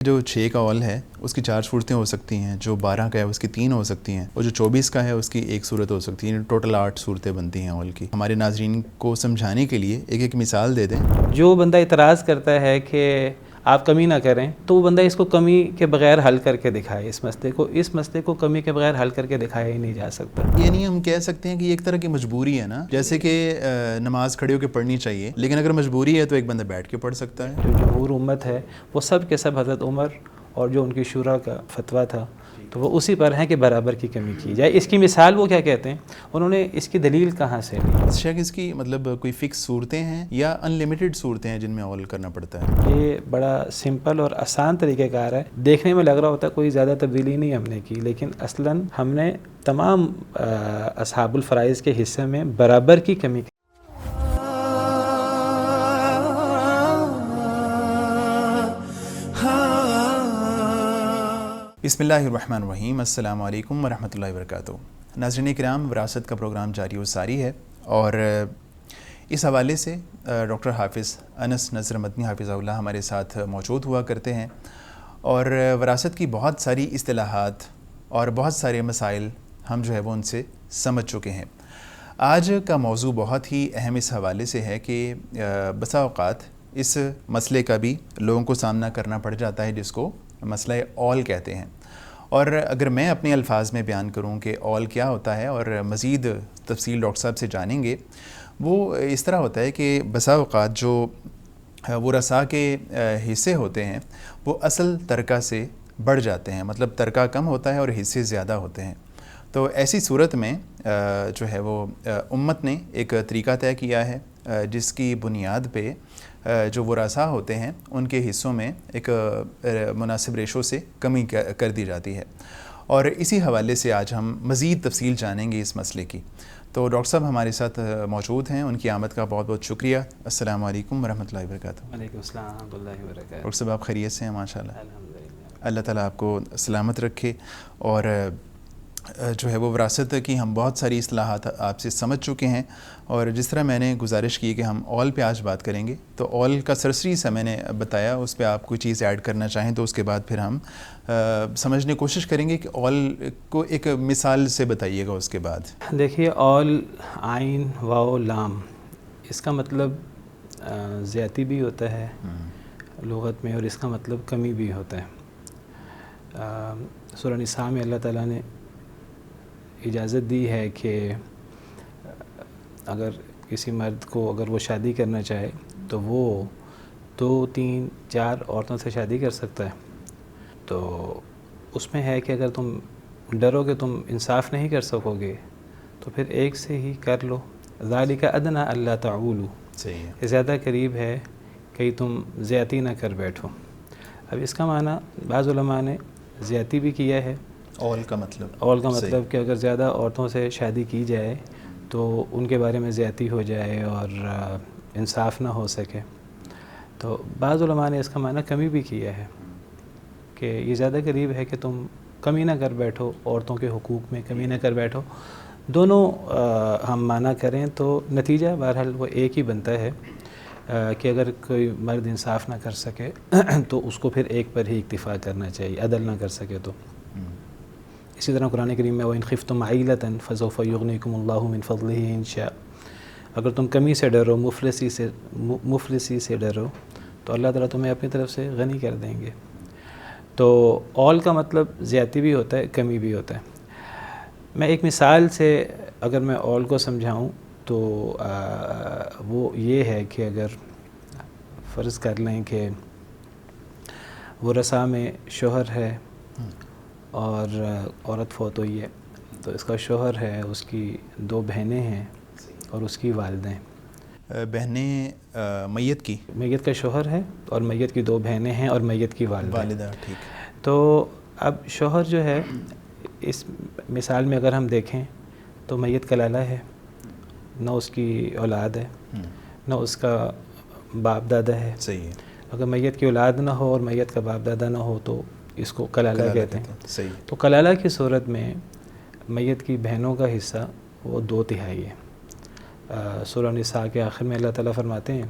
جو 6 کا اول ہے اس کی 4 صورتیں ہو سکتی ہیں، جو 12 کا ہے اس کی 3 ہو سکتی ہیں، اور جو 24 کا ہے اس کی 1 صورت ہو سکتی ہے. ٹوٹل 8 صورتیں بنتی ہیں اول کی. ہمارے ناظرین کو سمجھانے کے لیے ایک ایک مثال دے دیں. جو بندہ اعتراض کرتا ہے کہ آپ کمی نہ کریں تو وہ بندہ اس کو کمی کے بغیر حل کر کے دکھائے. اس مسئلے کو کمی کے بغیر حل کر کے دکھایا ہی نہیں جا سکتا. یہ نہیں ہم کہہ سکتے ہیں کہ یہ ایک طرح کی مجبوری ہے نا، جیسے کہ نماز کھڑے ہو کے پڑھنی چاہیے، لیکن اگر مجبوری ہے تو ایک بندہ بیٹھ کے پڑھ سکتا ہے. جو جمہور امت ہے وہ سب کے سب حضرت عمر اور جو ان کی شورا کا فتویٰ تھا تو وہ اسی پر ہیں کہ برابر کی کمی کی جائے. اس کی مثال وہ کیا کہتے ہیں، انہوں نے اس کی دلیل کہاں سے لی؟ شیخ اس کی مطلب کوئی فکس صورتیں ہیں یا ان لمیٹڈ صورتیں ہیں جن میں اول کرنا پڑتا ہے؟ یہ بڑا سمپل اور آسان طریقہ کار ہے. دیکھنے میں لگ رہا ہوتا ہے کوئی زیادہ تبدیلی نہیں ہم نے کی، لیکن اصلاً ہم نے تمام اصحاب الفرائض کے حصے میں برابر کی کمی کی. بسم اللہ الرحمن الرحیم. السلام علیکم ورحمۃ اللہ وبرکاتہ. ناظرین کرام، وراثت کا پروگرام جاری و ساری ہے، اور اس حوالے سے ڈاکٹر حافظ انس نذر مدنی حافظہ اللہ ہمارے ساتھ موجود ہوا کرتے ہیں، اور وراثت کی بہت ساری اصطلاحات اور بہت سارے مسائل ہم جو ہے وہ ان سے سمجھ چکے ہیں. آج کا موضوع بہت ہی اہم اس حوالے سے ہے کہ بسا اوقات اس مسئلے کا بھی لوگوں کو سامنا کرنا پڑ جاتا ہے جس کو مسئلہ اول کہتے ہیں. اور اگر میں اپنے الفاظ میں بیان کروں کہ اول کیا ہوتا ہے اور مزید تفصیل ڈاکٹر صاحب سے جانیں گے، وہ اس طرح ہوتا ہے کہ بسا اوقات جو ورثاء کے حصے ہوتے ہیں وہ اصل ترکہ سے بڑھ جاتے ہیں، مطلب ترکہ کم ہوتا ہے اور حصے زیادہ ہوتے ہیں. تو ایسی صورت میں جو ہے وہ امت نے ایک طریقہ طے کیا ہے جس کی بنیاد پہ جو ورثاء ہوتے ہیں ان کے حصوں میں ایک مناسب ریشو سے کمی کر دی جاتی ہے. اور اسی حوالے سے آج ہم مزید تفصیل جانیں گے اس مسئلے کی. تو ڈاکٹر صاحب ہمارے ساتھ موجود ہیں، ان کی آمد کا بہت بہت شکریہ. السلام علیکم ورحمۃ اللہ وبرکاتہ. وعلیکم السلام ورحمۃ اللہ وبرکاتہ. ڈاکٹر صاحب آپ خیریت سے ہیں؟ ماشاء اللہ. الحمدللہ. اللہ تعالیٰ آپ کو سلامت رکھے. اور جو ہے وہ وراثت کی ہم بہت ساری اصطلاحات آپ سے سمجھ چکے ہیں، اور جس طرح میں نے گزارش کی کہ ہم اول پہ آج بات کریں گے، تو اول کا سرسری سا میں نے بتایا، اس پہ آپ کوئی چیز ایڈ کرنا چاہیں تو اس کے بعد پھر ہم سمجھنے کی کوشش کریں گے کہ اول کو ایک مثال سے بتائیے گا. اس کے بعد دیکھیے، اول عین واو لام، اس کا مطلب زیادتی بھی ہوتا ہے لغت میں، اور اس کا مطلب کمی بھی ہوتا ہے. سورہ نساء میں اللہ تعالیٰ نے اجازت دی ہے کہ اگر کسی مرد کو اگر وہ شادی کرنا چاہے تو وہ 2 3 4 عورتوں سے شادی کر سکتا ہے. تو اس میں ہے کہ اگر تم ڈرو کہ تم انصاف نہیں کر سکو گے تو پھر ایک سے ہی کر لو. ذالک ادنیٰ اللہ تعولوا، صحیح ہے، یہ زیادہ قریب ہے کہ تم زیادتی نہ کر بیٹھو. اب اس کا معنی بعض علماء نے زیادتی بھی کیا ہے. اول کا مطلب کہ اگر زیادہ عورتوں سے شادی کی جائے تو ان کے بارے میں زیادتی ہو جائے اور انصاف نہ ہو سکے. تو بعض علماء نے اس کا معنی کمی بھی کیا ہے کہ یہ زیادہ قریب ہے کہ تم کمی نہ کر بیٹھو، عورتوں کے حقوق میں کمی نہ کر بیٹھو. دونوں ہم معنی کریں تو نتیجہ بہرحال وہ ایک ہی بنتا ہے کہ اگر کوئی مرد انصاف نہ کر سکے تو اس کو پھر ایک پر ہی اکتفا کرنا چاہیے، عدل نہ کر سکے تو. اسی طرح قرآن کریم میں وَإِنْ خِفْتُمْ عَيْلَةً فَسَوْفَ يُغْنِيكُمُ اللَّهُ مِنْ فَضْلِهِ إِنْ شَاءَ. اگر تم کمی سے ڈرو، مفلسی سے ڈرو تو اللہ تعالیٰ تمہیں اپنی طرف سے غنی کر دیں گے. تو اول کا مطلب زیادتی بھی ہوتا ہے، کمی بھی ہوتا ہے. میں ایک مثال سے اگر میں اول کو سمجھاؤں تو وہ یہ ہے کہ اگر فرض کر لیں کہ ورثاء میں شوہر ہے اور عورت فوت ہوئی ہے، تو اس کا شوہر ہے، اس کی 2 بہنیں ہیں اور اس کی والدیں. بہنیں میت کا شوہر ہے اور میت کی 2 بہنیں ہیں اور میت کی والدہ. ٹھیک. تو اب شوہر جو ہے، اس مثال میں اگر ہم دیکھیں تو میت کلالہ ہے، نہ اس کی اولاد ہے، نہ اس کا باپ دادا ہے. صحیح ہے. اگر میت کی اولاد نہ ہو اور میت کا باپ دادا نہ ہو تو اس کو کلالہ کہتے ہیں. صحیح. تو کلالہ کی صورت میں میت کی بہنوں کا حصہ وہ 2/3 ہے. سورہ نساء کے آخر میں اللہ تعالیٰ فرماتے ہیں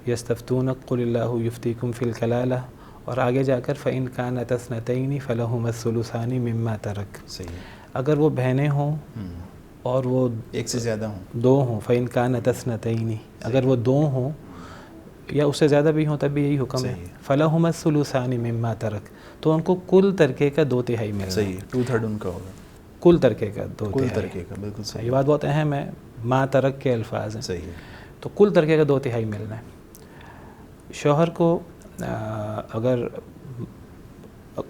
یستفتونک قل اللہ یفتیکم فی الکلالہ اور آگے جا کر فَإِنْ كَانَتْ اثْنَتَيْنِ فَلَهُمَا الثُّلُثَانِ مِمَّا تَرَكَ. صحیح ہے. اگر وہ بہنیں ہوں اور وہ ایک سے زیادہ ہوں, دو ہوں, فَإِنْ كَانَتْ اثْنَتَيْنِ, اگر وہ دو ہوں یا اس سے زیادہ بھی ہوں تب بھی یہی حکم ہے. فَلَهُمَا الثُّلُثَانِ مِمَّا تَرَكَ, تو ان کو کل ترکے کا 2/3 ملنا. صحیح ہے, 2/3 ان کا ہوگا. کل ترکے کا 2/3. کل ترکے کا, بالکل صحیح. یہ بات بہت اہم ہے, ما ترک کے الفاظ ہیں. صحیح ہے. تو کل ترکے کا 2/3 ملنا ہے. شوہر کو اگر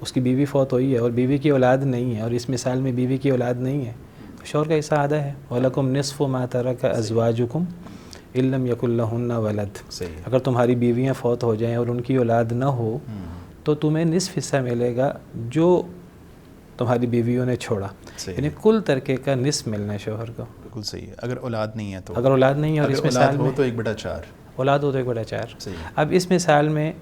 اس کی بیوی فوت ہوئی ہے اور بیوی کی اولاد نہیں ہے, اور اس مثال میں بیوی کی اولاد نہیں ہے, تو شوہر کا حصہ آدھا ہے. وَلَكُمْ نِصْفُ مَا تَرَكَ أَزْوَاجُكُمْ إِن لَّمْ يَكُن لَّهُنَّ وَلَدٌ. اگر تمہاری بیویاں فوت ہو جائیں اور ان کی اولاد نہ ہو تو تمہیں نصف حصہ ملے گا جو تمہاری بیویوں نے چھوڑا. یعنی کل ترکے کا نصف ملنا ہے شوہر کو. بالکل صحیح ہے. اگر اولاد نہیں ہے تو, اگر اولاد نہیں ہے اور اس مثال میں تو 1/4 اولاد ہو تو 1/4. صحیح. اب اس مثال میں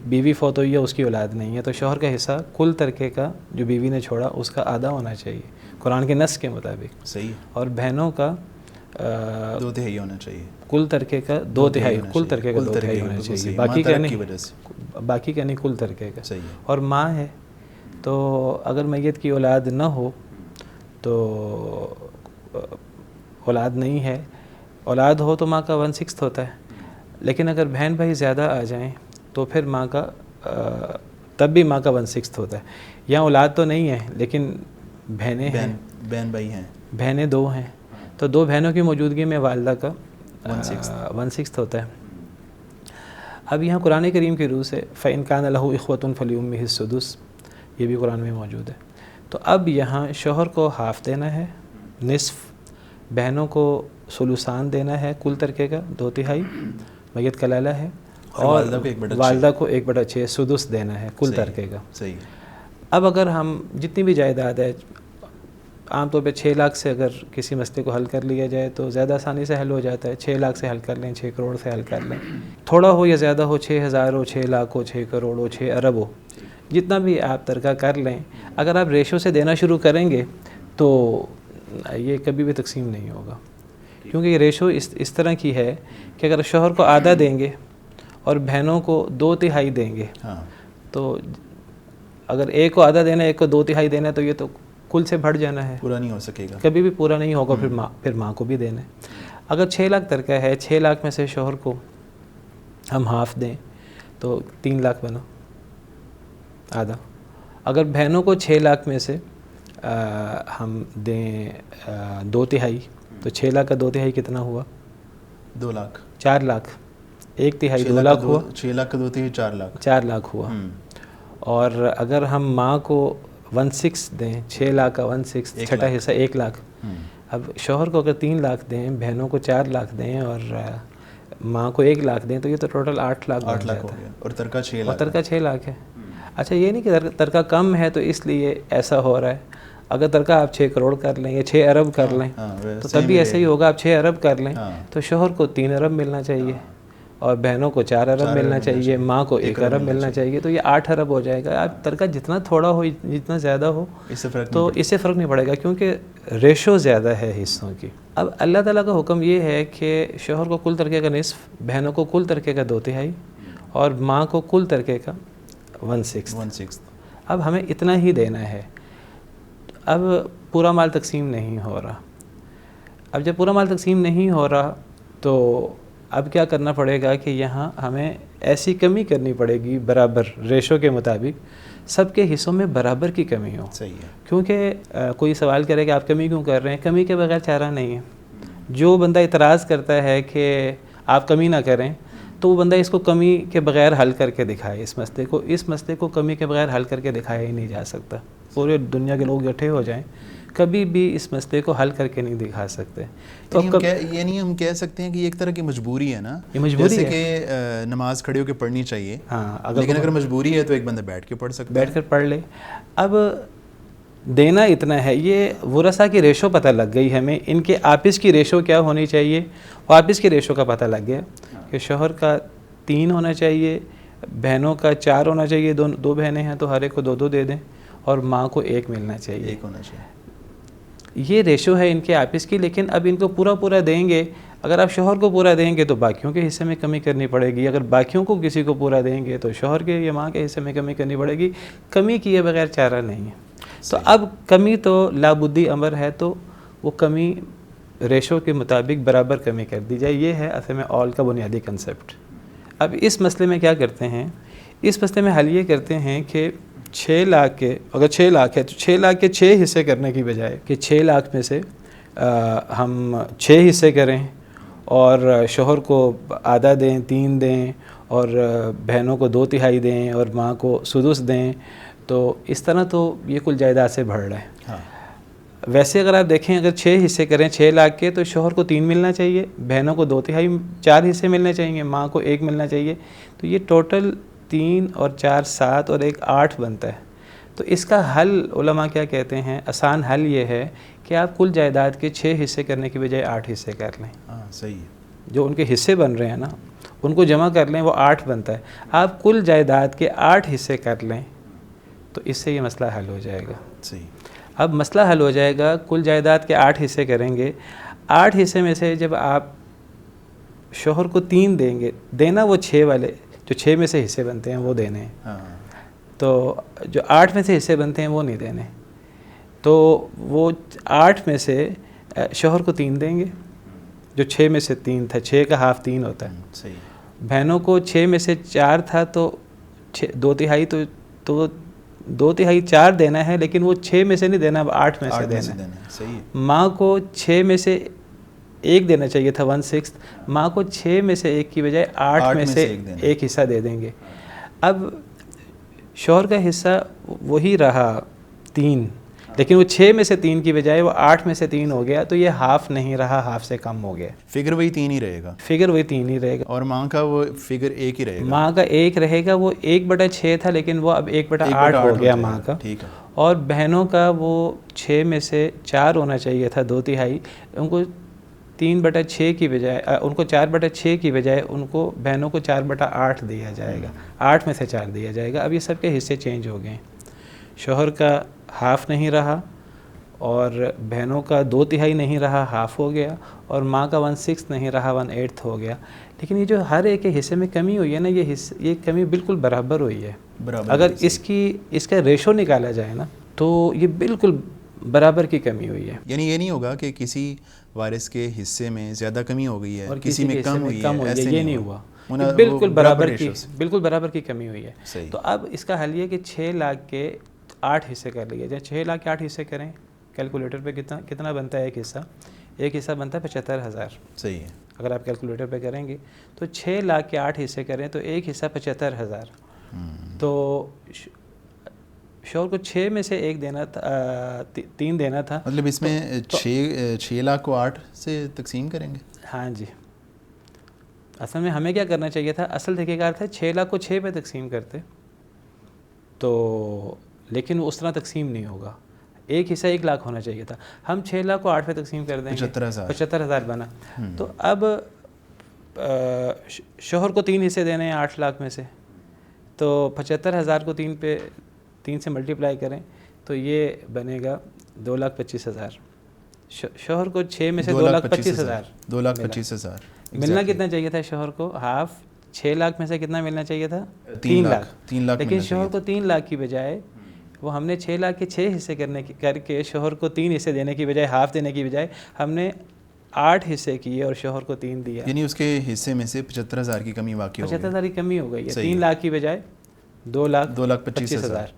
بیوی فوت ہوئی ہے, اس کی اولاد نہیں ہے, تو شوہر کا حصہ کل ترکے کا جو بیوی نے چھوڑا اس کا آدھا ہونا چاہیے قرآن کے نص کے مطابق. صحیح. اور بہنوں کا 2/3 ہونا چاہیے. کل ترکے کا 2/3, کل ترکے کا 2/3 ہونا چاہیے. باقی کا نہیں, باقی کا نہیں, کل ترکے کا. صحیح. اور ماں ہے تو اگر میت کی اولاد نہ ہو تو اولاد نہیں ہے, اولاد ہو تو ماں کا 1/6 ہوتا ہے. لیکن اگر بہن بھائی زیادہ آ جائیں تو پھر ماں کا تب بھی ماں کا 1/6 ہوتا ہے. یہاں اولاد تو نہیں ہے لیکن بہنیں ہیں, بہن بھائی ہیں, بہنیں 2 ہیں, تو 2 بہنوں کی موجودگی میں والدہ کا 1/6 ہوتا ہے. اب یہاں قرآن کریم کی روح سے فَإِنْ كَانَ لَهُ إِخْوَةٌ فَلِأُمِّهِ السُّدُسُ, یہ بھی قرآن میں موجود ہے. تو اب یہاں شوہر کو ہاف دینا ہے, نصف, بہنوں کو ثلثان دینا ہے کل ترکے کا 2/3, میت کلالہ ہے, اور والدہ کو 1/6 سدس دینا ہے کل ترکے کا. صحیح. اب اگر ہم جتنی بھی جائیداد ہے, عام طور پہ 6 لاکھ سے اگر کسی مسئلے کو حل کر لیا جائے تو زیادہ آسانی سے حل ہو جاتا ہے. 6 لاکھ سے حل کر لیں, 6 کروڑ سے حل کر لیں, تھوڑا ہو یا زیادہ ہو, 6,000 ہو, 6 لاکھ ہو, 6 کروڑ ہو, 6 ارب ہو, جتنا بھی آپ ترکہ کر لیں, اگر آپ ریشو سے دینا شروع کریں گے تو یہ کبھی بھی تقسیم نہیں ہوگا. کیونکہ یہ ریشو اس طرح کی ہے کہ اگر شوہر کو آدھا دیں گے اور بہنوں کو 2/3 دیں گے, تو اگر ایک کو آدھا دینا ہے, ایک کو 2/3 دینا ہے, تو یہ تو کل سے بڑھ جانا ہے, پورا نہیں ہو سکے گا, کبھی بھی پورا نہیں ہوگا. پھر ماں کو بھی دینا ہے. اگر 6 لاکھ ترکہ ہے, 6 لاکھ میں سے شوہر کو ہم ہاف دیں تو 3 لاکھ بنا آدھا. اگر بہنوں کو 6 لاکھ میں سے ہم دیں 2/3, تو 6 لاکھ کا 2/3 کتنا ہوا؟ 2 لاکھ. 4 لاکھ. 1/3 2 لاکھ ہوا. 6 لاکھ کا 2/3 4 لاکھ. 4 لاکھ ہوا. اور اگر ہم ماں کو 1/6 دیں, 6 لاکھ کا 1/6, چھٹا حصہ 1 لاکھ. اب شوہر کو اگر 3 لاکھ دیں, بہنوں کو 4 لاکھ دیں اور ماں کو 1 لاکھ دیں, تو یہ تو ٹوٹل 8 لاکھ بن جاتا ہے. اور ترکہ 6 لاکھ. اور ترکہ 6 لاکھ ہے. اچھا, یہ نہیں کہ ترکہ کم ہے تو اس لیے ایسا ہو رہا ہے. اگر ترکہ آپ 6 کروڑ کر لیں یا 6 ارب کر لیں تو تب بھی ایسے ہی ہوگا. آپ 6 ارب کر لیں تو شوہر کو 3 ارب ملنا چاہیے, اور بہنوں کو 4 ارب ملنا چاہیے, ماں کو 1 ارب ملنا چاہیے, تو یہ 8 ارب ہو جائے گا. آپ ترکہ جتنا تھوڑا ہو جتنا زیادہ ہو تو اس سے فرق نہیں پڑے گا, کیونکہ ریشو زیادہ ہے حصوں کی. اب اللہ تعالیٰ کا حکم یہ ہے کہ شوہر کو کل ترکے کا نصف, بہنوں کو کل ترکے کا 2/3 اور ماں کو کل ترکے کا 1/6. اب ہمیں اتنا ہی دینا ہے. اب پورا مال تقسیم نہیں ہو رہا. اب جب پورا مال تقسیم نہیں ہو رہا تو اب کیا کرنا پڑے گا کہ یہاں ہمیں ایسی کمی کرنی پڑے گی برابر ریشو کے مطابق, سب کے حصوں میں برابر کی کمی ہو. صحیح ہے. کیونکہ کوئی سوال کرے کہ آپ کمی کیوں کر رہے ہیں, کمی کے بغیر چارہ نہیں ہے. جو بندہ اعتراض کرتا ہے کہ آپ کمی نہ کریں تو وہ بندہ اس کو کمی کے بغیر حل کر کے دکھائے. اس مسئلے کو کمی کے بغیر حل کر کے دکھایا ہی نہیں جا سکتا. پورے دنیا کے لوگ اکٹھے ہو جائیں, کبھی بھی اس مسئلے کو حل کر کے نہیں دکھا سکتے. تو یعنی ہم کہہ سکتے ہیں کہ یہ ایک طرح کی مجبوری ہے نا, یہ مجبوری ہے. جیسے کہ نماز کھڑے ہو کے پڑھنی چاہیے, لیکن اگر مجبوری ہے تو ایک بندہ بیٹھ کے پڑھ سکتا ہے, بیٹھ کر پڑھ لے. اب دینا اتنا ہے, یہ ورثہ کی ریشو پتہ لگ گئی ہمیں, ان کے آپس کی ریشو کیا ہونی چاہیے, وہ آپس کی ریشو کا پتہ لگ گیا کہ شوہر کا 3 ہونا چاہیے, بہنوں کا 4 ہونا چاہیے, 2 بہنیں ہیں تو ہر ایک کو 2 دے دیں, اور ماں کو 1 ملنا چاہیے. 1 ہونا چاہیے. یہ ریشو ہے ان کے آپس کی. لیکن اب ان کو پورا دیں گے. اگر آپ شوہر کو پورا دیں گے تو باقیوں کے حصے میں کمی کرنی پڑے گی، اگر باقیوں کو کسی کو پورا دیں گے تو شوہر کے یا ماں کے حصے میں کمی کرنی پڑے گی. کمی کیے بغیر چارہ نہیں ہے. تو اب کمی تو لابدی امر ہے، تو وہ کمی ریشو کے مطابق برابر کمی کر دی جائے. یہ ہے اصل میں آل کا بنیادی کنسیپٹ. اب اس مسئلے میں کیا کرتے ہیں، اس مسئلے میں حل یہ کرتے ہیں کہ 6 لاکھ کے، اگر 6 لاکھ ہے تو 6 لاکھ کے 6 حصے کرنے کی بجائے کہ 6 لاکھ میں سے ہم 6 حصے کریں اور شوہر کو آدھا دیں، 3 دیں، اور بہنوں کو 2/3 دیں اور ماں کو سدس دیں. تو اس طرح تو یہ کل جائیداد سے بڑھ رہا ہے. ویسے اگر آپ دیکھیں، اگر 6 حصے کریں 6 لاکھ کے تو شوہر کو 3 ملنا چاہیے، بہنوں کو 2/3 4 حصے ملنے چاہیے، ماں کو 1 ملنا چاہیے. تو یہ ٹوٹل 3 اور 4 7 اور 1 8 بنتا ہے. تو اس کا حل علماء کیا کہتے ہیں، آسان حل یہ ہے کہ آپ کل جائیداد کے 6 حصے کرنے کی بجائے 8 حصے کر لیں. صحیح ہے. جو ان کے حصے بن رہے ہیں نا ان کو جمع کر لیں، وہ 8 بنتا ہے. آپ کل جائیداد کے 8 حصے کر لیں تو اس سے یہ مسئلہ حل ہو جائے گا. صحیح. اب مسئلہ حل ہو جائے گا. کل جائیداد کے 8 حصے کریں گے، 8 حصے میں سے جب آپ شوہر کو 3 دیں گے، دینا وہ 6 والے جو 6 میں سے حصے بنتے ہیں وہ دینے ہیں. تو جو 8 میں سے حصے بنتے ہیں وہ نہیں دینے. تو وہ 8 میں سے شوہر کو 3 دیں گے جو 6 میں سے 3 تھا. 6 کا ہاف 3 ہوتا ہے. صحیح. بہنوں کو 6 میں سے 4 تھا تو 2/3 تو 2/3 4 دینا ہے، لیکن وہ 6 میں سے نہیں دینا، اب 8 میں سے دینا ہے. صحیح. ماں کو 6 میں سے 1 دینا چاہیے تھا 1/6. ماں کو 6 میں سے 1 کی بجائے 8 میں سے 1 حصہ دے دیں گے. اب شوہر کا حصہ وہی رہا 3، لیکن وہ 6 میں سے 3 کی بجائے وہ 8 میں سے 3 ہو گیا. تو یہ ہاف نہیں رہا، ہاف سے کم ہو گیا. فگر وہی 3 ہی رہے گا. فگر وہی 3 ہی رہے گا. اور ماں کا وہ فگر 1 ہی رہے گا. ماں کا 1 رہے گا. وہ 1/6 تھا لیکن وہ اب 1/8 ہو گیا ماں کا. ٹھیک ہے. اور بہنوں کا وہ 6 میں سے 4 ہونا چاہیے تھا 2/3. ان کو 3/6 کی بجائے، ان کو 4/6 کی بجائے ان کو بہنوں کو 4/8 دیا جائے گا. 8 میں سے 4 دیا جائے گا. اب یہ سب کے حصے چینج ہو گئے. شوہر کا ہاف نہیں رہا اور بہنوں کا 2/3 نہیں رہا، ہاف ہو گیا. اور ماں کا 1/6 نہیں رہا، 1/8 ہو گیا. لیکن یہ جو ہر ایک کے حصے میں کمی ہوئی ہے نا، یہ کمی بالکل برابر ہوئی ہے. اگر اس کا ریشو نکالا جائے نا تو یہ بالکل برابر کی کمی ہوئی ہے. یعنی یہ نہیں ہوگا کہ کسی وارث کے حصے میں زیادہ کمی ہو گئی ہے اور کسی میں کم ہوئی ہے. ایسے یہ نہیں ہوا. بالکل برابر کی کمی ہوئی ہے. تو اب اس کا حل یہ کہ 6 لاکھ کے 8 حصے کر لیے جائے. 6 لاکھ کے 8 حصے کریں. کیلکولیٹر پہ کتنا بنتا ہے ایک حصہ بنتا ہے 75,000. صحیح ہے. اگر آپ کیلکولیٹر پہ کریں گے تو 6 لاکھ کے 8 حصے کریں تو ایک حصہ 75,000. تو شوہر کو 6 میں سے 1 دینا تھا، 3 دینا تھا. مطلب اس میں 6 لاکھ کو 8 سے تقسیم کریں گے. ہاں جی. اصل میں ہمیں کیا کرنا چاہیے تھا، اصل طریقہ کار تھا 6 لاکھ کو 6 پہ تقسیم کرتے تو، لیکن اس طرح تقسیم نہیں ہوگا. ایک حصہ 1 لاکھ ہونا چاہیے تھا. ہم 6 لاکھ کو 8 پہ تقسیم کر دیں گے. 75,000 بنا. تو اب شوہر کو 3 حصے دینے ہیں 8 لاکھ میں سے. تو 75,000 کو 3 سے ملٹیپلائی کریں تو یہ بنے گا 2,25,000. شوہر کو 6 میں سے 2,25,000 2,25,000 ملنا کتنا چاہیے تھا شوہر کو؟ ہاف. 6 لاکھ میں سے کتنا ملنا چاہیے تھا؟ 3 لاکھ. لیکن شوہر کو 3 لاکھ کی بجائے وہ ہم نے 6 لاکھ کے 6 حصے کر کے شوہر کو 3 حصے دینے کی بجائے، ہاف دینے کی بجائے ہم نے 8 حصے کیے اور شوہر کو 3 دیا. یعنی اس کے حصے میں سے 75,000 کی کمی واقع ہو گئی. 75,000 کی کمی ہو گئی ہے. 3 لاکھ کی بجائے 2,25,000.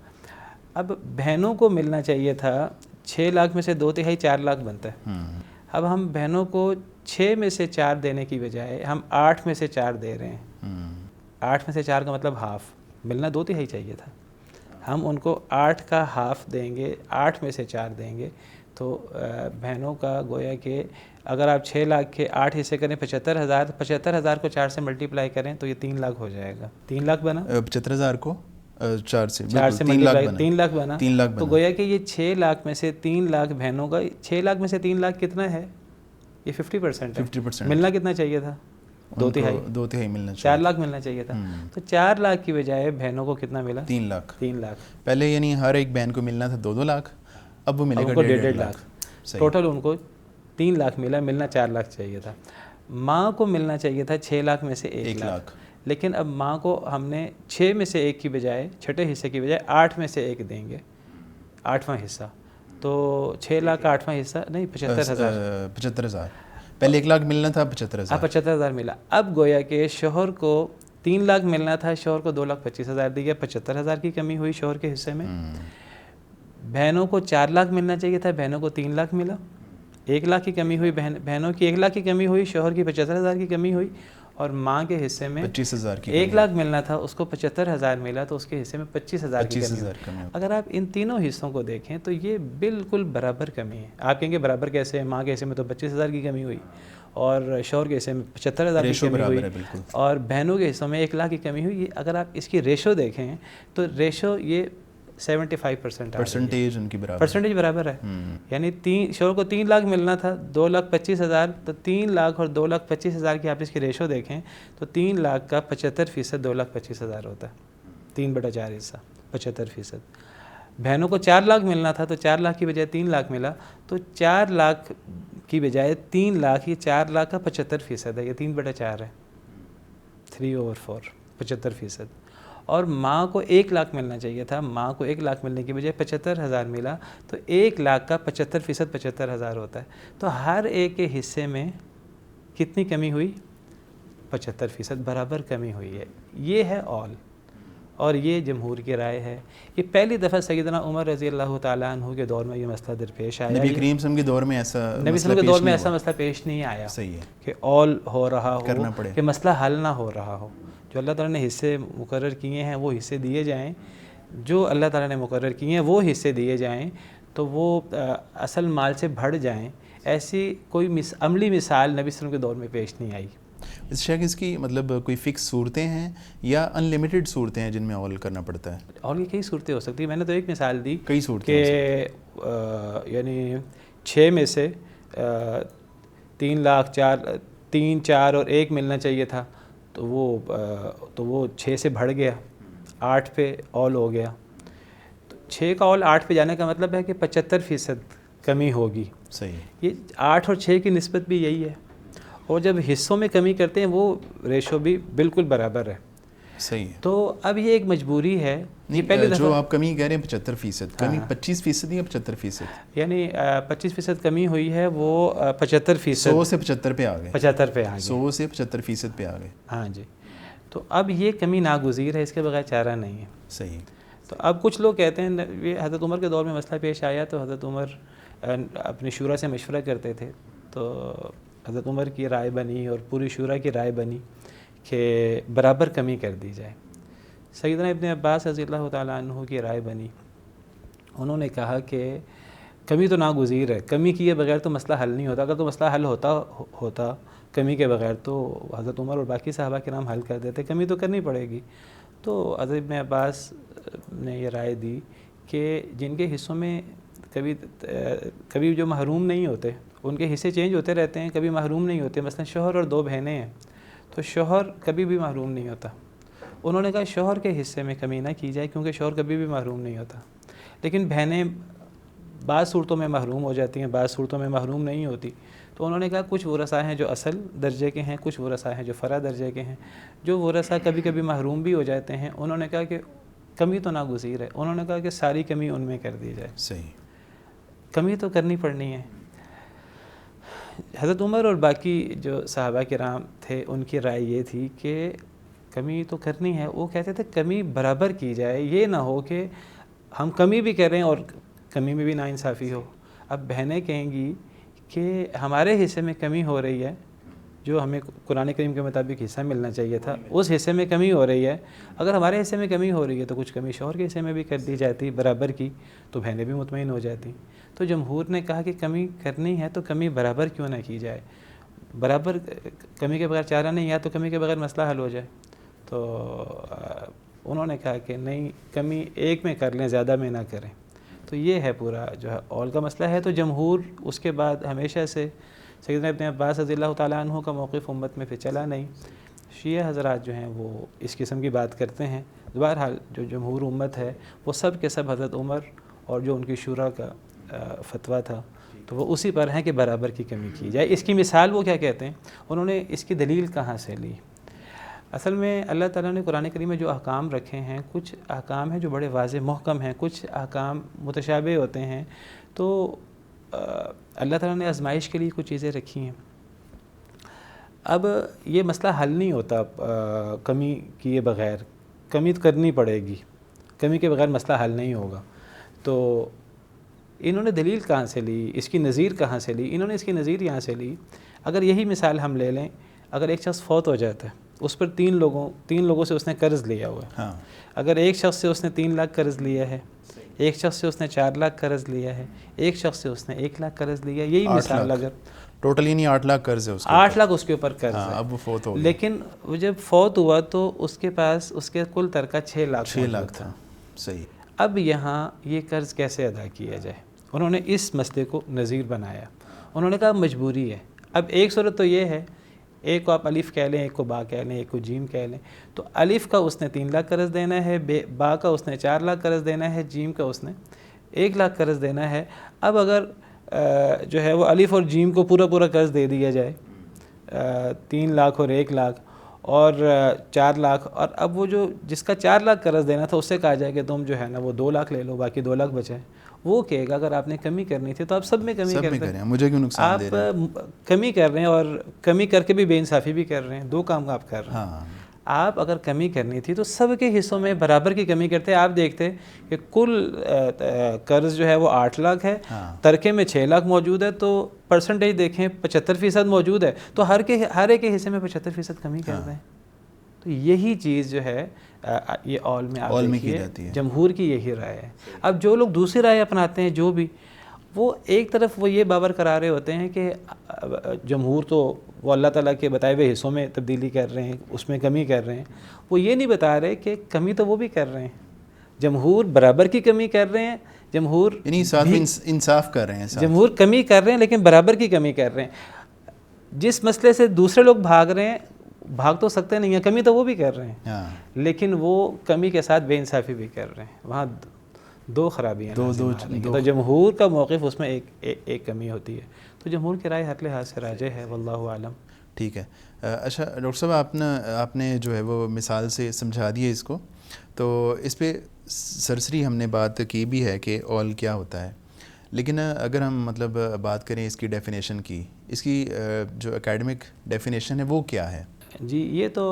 اب بہنوں کو ملنا چاہیے تھا 6 لاکھ میں سے 2/3 4 لاکھ بنتا ہے. اب ہم بہنوں کو 6 میں سے 4 دینے کی بجائے ہم 8 میں سے 4 دے رہے ہیں. 8 میں سے 4 کا مطلب ہاف. ملنا 2/3 چاہیے تھا. ہم ان کو 8 کا ہاف دیں گے، 8 میں سے 4 دیں گے. تو بہنوں کا گویا کہ اگر آپ 6 لاکھ کے 8 حصے کریں 75,000 کو 4 سے ملٹیپلائی کریں تو یہ 3 لاکھ ہو جائے گا. 3 لاکھ بنا. 75,000 کو 4 سے ملٹیپلائی 3 لاکھ بنا. تو گویا کہ یہ 6 لاکھ میں سے 3 لاکھ بہنوں کا. 6 لاکھ میں سے 3 لاکھ کتنا ہے؟ یہ 50% ہے. 50%. ملنا کتنا چاہیے تھا؟ 2/3 ملنا چاہیے. 4 لاکھ ملنا چاہیے تھا. تو 4 لاکھ کی بجائے بہنوں کو کتنا ملا؟ 3 لاکھ. پہلے یعنی ہر ایک بہن کو ملنا تھا 2 لاکھ، اب وہ ملے گا 1.5 لاکھ. ٹوٹل ان کو 3 لاکھ ملنا 4 لاکھ چاہیے تھا. ماں کو ملنا چاہیے تھا 6 لاکھ میں سے 1 لاکھ، لیکن اب ماں کو ہم نے 6 میں سے 1 کی بجائے، چھٹے حصے کی بجائے 8 میں سے 1 دیں گے، 8واں حصہ. تو 6 لاکھ کا 8واں حصہ نہیں 75,000. 75,000 پہلے 1 لاکھ ملنا تھا، 75,000. 75,000 ملا. اب گویا کہ شوہر کو 3 لاکھ ملنا تھا، شوہر کو 2,25,000 دی گیا، 75,000 کی کمی ہوئی شوہر کے حصے میں. بہنوں کو 4 لاکھ ملنا چاہیے تھا، بہنوں کو 3 لاکھ ملا. 1 لاکھ کی کمی ہوئی، بہنوں کی 1 لاکھ کی کمی ہوئی، شوہر کی 75,000 کی کمی ہوئی. اور ماں کے حصے میں 25,000 کی 1 لاکھ ملنا تھا، اس کو 75,000 ملا، تو اس کے حصے میں 25,000 کی کمی ہوئی. اگر آپ ان تینوں حصوں کو دیکھیں تو یہ بالکل برابر کمی ہے. آپ کہیں گے برابر کیسے ہے؟ ماں کے حصے میں تو 25,000 کی کمی ہوئی اور شوہر کے حصے میں 75,000 کی کمی ہوئی اور بہنوں کے حصوں میں 1 لاکھ کی کمی ہوئی. اگر آپ اس کی ریشو دیکھیں تو ریشو یہ 75% پرسنٹیج ان کی پرسنٹیج برابر ہے. یعنی شوہر کو 3 لاکھ ملنا تھا، 2,25,000، تو 3 لاکھ اور 2,25,000 کی آپ اس کی ریشو دیکھیں تو 3 لاکھ کا 75% 2,25,000 ہوتا ہے. 3/4 حصہ 75%. بہنوں کو 4 لاکھ ملنا تھا، تو 4 لاکھ کی بجائے 3 لاکھ ملا، تو 4 لاکھ کی بجائے 3 لاکھ، یہ 4 لاکھ کا 75% ہے، یہ 3/4 ہے، 3/4 75%. اور ماں کو 1 لاکھ ملنا چاہیے تھا، ماں کو 1 لاکھ ملنے کی بجائے 75,000 ملا، تو 1 لاکھ کا 75% 75,000 ہوتا ہے. تو ہر ایک کے حصے میں کتنی کمی ہوئی؟ 75% برابر کمی ہوئی ہے. یہ ہے اول، اور یہ جمہور کی رائے ہے. یہ پہلی دفعہ سیدنا عمر رضی اللہ تعالیٰ عنہ کے دور میں یہ مسئلہ درپیش آیا. نبی کریم صلی اللہ علیہ وسلم کے دور میں ایسا نبی صلی اللہ علیہ وسلم کے دور میں ایسا مسئلہ پیش نہیں آیا. صحیح ہے کہ اول ہو رہا ہو، کرنا پڑے، کہ مسئلہ حل نہ ہو رہا ہو. جو اللہ تعالیٰ نے حصے مقرر کیے ہیں وہ حصے دیے جائیں، جو اللہ تعالیٰ نے مقرر کیے ہیں وہ حصے دیے جائیں، تو وہ اصل مال سے بڑھ جائیں. ایسی کوئی عملی مثال نبی صلی اللہ علیہ وسلم کے دور میں پیش نہیں آئی. اس شاید اس کی مطلب کوئی فکس صورتیں ہیں یا ان لمیٹڈ صورتیں ہیں جن میں اول کرنا پڑتا ہے؟ اور یہ کئی صورتیں ہو سکتی ہیں. میں نے تو ایک مثال دی کئی صورتیں کہ یعنی 6 میں سے 3 لاکھ 3 4 اور 1 ملنا چاہیے تھا، تو وہ 6 سے بڑھ گیا، 8 پہ اول ہو گیا. تو 6 کا اول 8 پہ جانے کا مطلب ہے کہ 75% کمی ہوگی. صحیح. یہ 8 اور 6 کی نسبت بھی یہی ہے. اور جب حصوں میں کمی کرتے ہیں وہ ریشو بھی بالکل برابر ہے. صحیح ہے. تو اب یہ ایک مجبوری ہے. نہیں، پہلے جو آپ کمی کہہ رہے ہیں 75%، کمی 25% یا 75%؟ یعنی 25% کمی ہوئی ہے، وہ 75%، 100 سے 75 پہ آ گئے، 75 پہ آ گئے، 100 سے 75% پہ آ گئے. ہاں جی. تو اب یہ کمی ناگزیر ہے، اس کے بغیر چارہ نہیں ہے. صحیح. تو اب کچھ لوگ کہتے ہیں یہ حضرت عمر کے دور میں مسئلہ پیش آیا تو حضرت عمر اپنی شورا سے مشورہ کرتے تھے، تو حضرت عمر کی رائے بنی اور پوری شورا کی رائے بنی کہ برابر کمی کر دی جائے. سیدنا ابن عباس رضی اللہ تعالیٰ عنہ کی رائے بنی. انہوں نے کہا کہ کمی تو ناگزیر ہے، کمی کیے بغیر تو مسئلہ حل نہیں ہوتا. اگر تو مسئلہ حل ہوتا کمی کے بغیر تو حضرت عمر اور باقی صحابہ کرام حل کر دیتے، کمی تو کرنی پڑے گی. تو حضرت ابن عباس نے یہ رائے دی کہ جن کے حصوں میں کبھی جو محروم نہیں ہوتے ان کے حصے چینج ہوتے رہتے ہیں، کبھی محروم نہیں ہوتے. مثلا شوہر اور 2 بہنیں ہیں تو شوہر کبھی بھی محروم نہیں ہوتا. انہوں نے کہا شوہر کے حصے میں کمی نہ کی جائے کیونکہ شوہر کبھی بھی محروم نہیں ہوتا. لیکن بہنیں بعض صورتوں میں محروم ہو جاتی ہیں، بعض صورتوں میں محروم نہیں ہوتی. تو انہوں نے کہا کچھ ورثاء ہیں جو اصل درجے کے ہیں، کچھ ورثاء ہیں جو فرع درجے کے ہیں. جو ورثاء کبھی کبھی محروم بھی ہو جاتے ہیں انہوں نے کہا کہ کمی تو ناگزیر ہے، انہوں نے کہا کہ ساری کمی ان میں کر دی جائے. صحیح. کمی تو کرنی پڑنی ہے. حضرت عمر اور باقی جو صحابہ کرام تھے ان کی رائے یہ تھی کہ کمی تو کرنی ہے. وہ کہتے تھے کمی برابر کی جائے، یہ نہ ہو کہ ہم کمی بھی کر رہے ہیں اور کمی میں بھی ناانصافی ہو. اب بہنیں کہیں گی کہ ہمارے حصے میں کمی ہو رہی ہے، جو ہمیں قرآن کریم کے مطابق حصہ ملنا چاہیے تھا اس حصے میں کمی ہو رہی ہے. اگر ہمارے حصے میں کمی ہو رہی ہے تو کچھ کمی شوہر کے حصے میں بھی کر دی جاتی برابر کی، تو بہنیں بھی مطمئن ہو جاتی. تو جمہور نے کہا کہ کمی کرنی ہے تو کمی برابر کیوں نہ کی جائے. برابر کمی کے بغیر چارہ نہیں، یا تو کمی کے بغیر مسئلہ حل ہو جائے. تو انہوں نے کہا کہ نہیں، کمی ایک میں کر لیں، زیادہ میں نہ کریں. تو یہ ہے پورا جو ہے اول کا مسئلہ ہے. تو جمہور اس کے بعد ہمیشہ سے سیدنا ابن عباس رضی اللہ تعالیٰ عنہ کا موقف امت میں پھر چلا نہیں. شیعہ حضرات جو ہیں وہ اس قسم کی بات کرتے ہیں. بہرحال جو جمہور امت ہے وہ سب کے سب حضرت عمر اور جو ان کی شورا کا فتویٰ تھا تو وہ اسی پر ہیں کہ برابر کی کمی کی جائے. اس کی مثال وہ کیا کہتے ہیں, انہوں نے اس کی دلیل کہاں سے لی. اصل میں اللہ تعالیٰ نے قرآن کریم میں جو احکام رکھے ہیں, کچھ احکام ہیں جو بڑے واضح محکم ہیں, کچھ احکام متشابہ ہوتے ہیں. تو اللہ تعالیٰ نے آزمائش کے لیے کچھ چیزیں رکھی ہیں. اب یہ مسئلہ حل نہیں ہوتا کمی کیے بغیر, کمی تو کرنی پڑے گی, کمی کے بغیر مسئلہ حل نہیں ہوگا. تو انہوں نے دلیل کہاں سے لی, اس کی نظیر کہاں سے لی؟ انہوں نے اس کی نظیر یہاں سے لی, اگر یہی مثال ہم لے لیں, اگر ایک شخص فوت ہو جاتا ہے, اس پر تین لوگوں سے اس نے قرض لیا ہوا ہے. اگر ایک شخص سے اس نے 3 لاکھ قرض لیا ہے, ایک شخص سے اس نے 4 لاکھ قرض لیا ہے, ایک شخص سے اس نے 1 لاکھ قرض لیا, یہی مثال اگر ٹوٹل یعنی 8 لاکھ قرض ہے, 8 لاکھ اس کے اوپر قرض ہے. اب وہ فوت ہو گیا, لیکن وہ جب فوت ہوا تو اس کے پاس اس کے کل ترکہ 6 لاکھ تھا. صحیح. اب یہاں یہ قرض کیسے ادا کیا جائے؟ انہوں نے اس مسئلے کو نظیر بنایا. انہوں نے کہا مجبوری ہے. اب ایک صورت تو یہ ہے, ایک کو آپ الف کہہ لیں, ایک کو با کہہ لیں, ایک کو جیم کہہ لیں. تو الف کا اس نے 3 لاکھ قرض دینا ہے, با کا اس نے 4 لاکھ قرض دینا ہے, جیم کا اس نے 1 لاکھ قرض دینا ہے. اب اگر جو ہے وہ الف اور جیم کو پورا قرض دے دیا جائے, 3 لاکھ اور 1 لاکھ اور 4 لاکھ, اور اب وہ جو جس کا 4 لاکھ قرض دینا تھا اس سے کہا جائے کہ تم جو ہے نا وہ 2 لاکھ لے لو, باقی 2 لاکھ بچائیں. وہ کہے گا اگر آپ نے کمی کرنی تھی تو آپ سب میں کمی کرتے ہیں, مجھے کیوں نقصان دے رہے ہیں؟ آپ کمی کر رہے ہیں اور کمی کر کے بھی بے انصافی بھی کر رہے ہیں, 2 کام آپ کر رہے ہیں. آپ اگر کمی کرنی تھی تو سب کے حصوں میں برابر کی کمی کرتے. آپ دیکھتے کہ کل قرض جو ہے وہ 8 لاکھ ہے, ترکے میں 6 لاکھ موجود ہے, تو پرسنٹیج دیکھیں 75% موجود ہے, تو ہر ایک کے حصے میں 75% کمی کر رہے ہیں. تو یہی چیز جو ہے یہ اول میں آپ دیکھیے جمہور کی یہی رائے ہے. اب جو لوگ دوسری رائے اپناتے ہیں, جو بھی وہ ایک طرف وہ یہ باور کرا رہے ہوتے ہیں کہ جمہور تو وہ اللہ تعالیٰ کے بتائے ہوئے حصوں میں تبدیلی کر رہے ہیں, اس میں کمی کر رہے ہیں. وہ یہ نہیں بتا رہے کہ کمی تو وہ بھی کر رہے ہیں, جمہور برابر کی کمی کر رہے ہیں, جمہور یعنی انصاف کر رہے ہیں, جمہور کمی کر رہے ہیں لیکن برابر کی کمی کر رہے ہیں. جس مسئلے سے دوسرے لوگ بھاگ رہے ہیں, بھاگ تو سکتے نہیں ہیں, کمی تو وہ بھی کر رہے ہیں, لیکن وہ کمی کے ساتھ بے انصافی بھی کر رہے ہیں. وہاں 2 خرابیاں ہیں. تو جمہور کا موقف اس میں ایک کمی ہوتی ہے. تو جمہور کی رائے ہر لحاظ سے راجح ہے, واللہ عالم. ٹھیک ہے. اچھا ڈاکٹر صاحب, آپ نے جو ہے وہ مثال سے سمجھا دیا اس کو, تو اس پہ سرسری ہم نے بات کی بھی ہے کہ اول کیا ہوتا ہے, لیکن اگر ہم مطلب بات کریں اس کی ڈیفینیشن کی, اس کی جو اکیڈمک ڈیفینیشن ہے وہ کیا ہے؟ جی یہ تو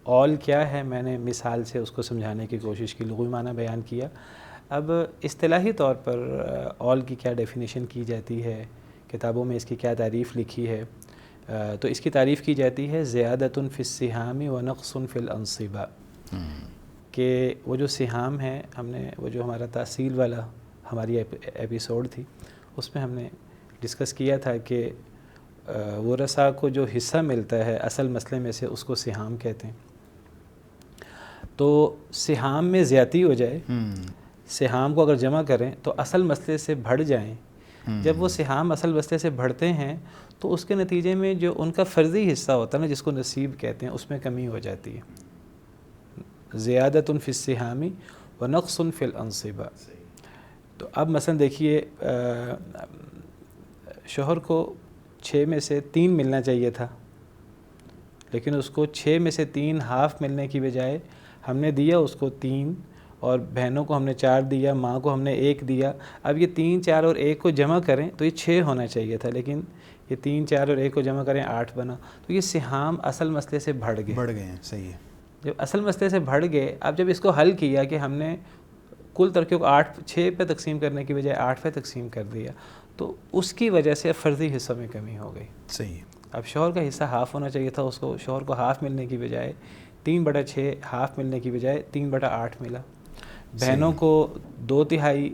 اول کیا ہے, میں نے مثال سے اس کو سمجھانے کی کوشش کی, لغوی معنی بیان کیا. اب اصطلاحی طور پر اول کی کیا ڈیفینیشن کی جاتی ہے, کتابوں میں اس کی کیا تعریف لکھی ہے, تو اس کی تعریف کی جاتی ہے زیادۃ فی السہام و نقص فی الانصبہ. کہ وہ جو سہام ہیں, ہم نے وہ جو ہمارا تحصیل والا ہماری ایپیسوڈ تھی, اس میں ہم نے ڈسکس کیا تھا کہ ورثاء کو جو حصہ ملتا ہے اصل مسئلے میں سے اس کو سہام کہتے ہیں. تو سہام میں زیادتی ہو جائے, سہام کو اگر جمع کریں تو اصل مسئلے سے بڑھ جائیں, جب وہ سہام اصل مسئلے سے بڑھتے ہیں تو اس کے نتیجے میں جو ان کا فرضی حصہ ہوتا ہے نا, جس کو نصیب کہتے ہیں, اس میں کمی ہو جاتی ہے. زیادۃ فی السہام و نقص فی الانصبہ. تو اب مثلا دیکھیے, شوہر کو 6 میں سے 3 ملنا چاہیے تھا, لیکن اس کو 6 میں سے 3 ہاف ملنے کی بجائے ہم نے دیا اس کو 3, اور بہنوں کو ہم نے 4 دیا, ماں کو ہم نے 1 دیا. اب یہ 3, 4 اور 1 کو جمع کریں تو یہ 6 ہونا چاہیے تھا, لیکن یہ 3, 4 اور 1 کو جمع کریں 8 بنا. تو یہ سہام اصل مسئلے سے بڑھ گئے ہیں. صحیح ہے. جب اصل مسئلے سے بڑھ گئے, اب جب اس کو حل کیا کہ ہم نے کل ترکے کو 6 پہ تقسیم کرنے کی بجائے 8 پہ تقسیم کر دیا, تو اس کی وجہ سے فرضی حصہ میں کمی ہو گئی. صحیح. اب شوہر کا حصہ ہاف ہونا چاہیے تھا, اس کو شوہر کو ہاف ملنے کی بجائے 3/6 ہاف ملنے کی بجائے 3/8 ملا. بہنوں کو 2/3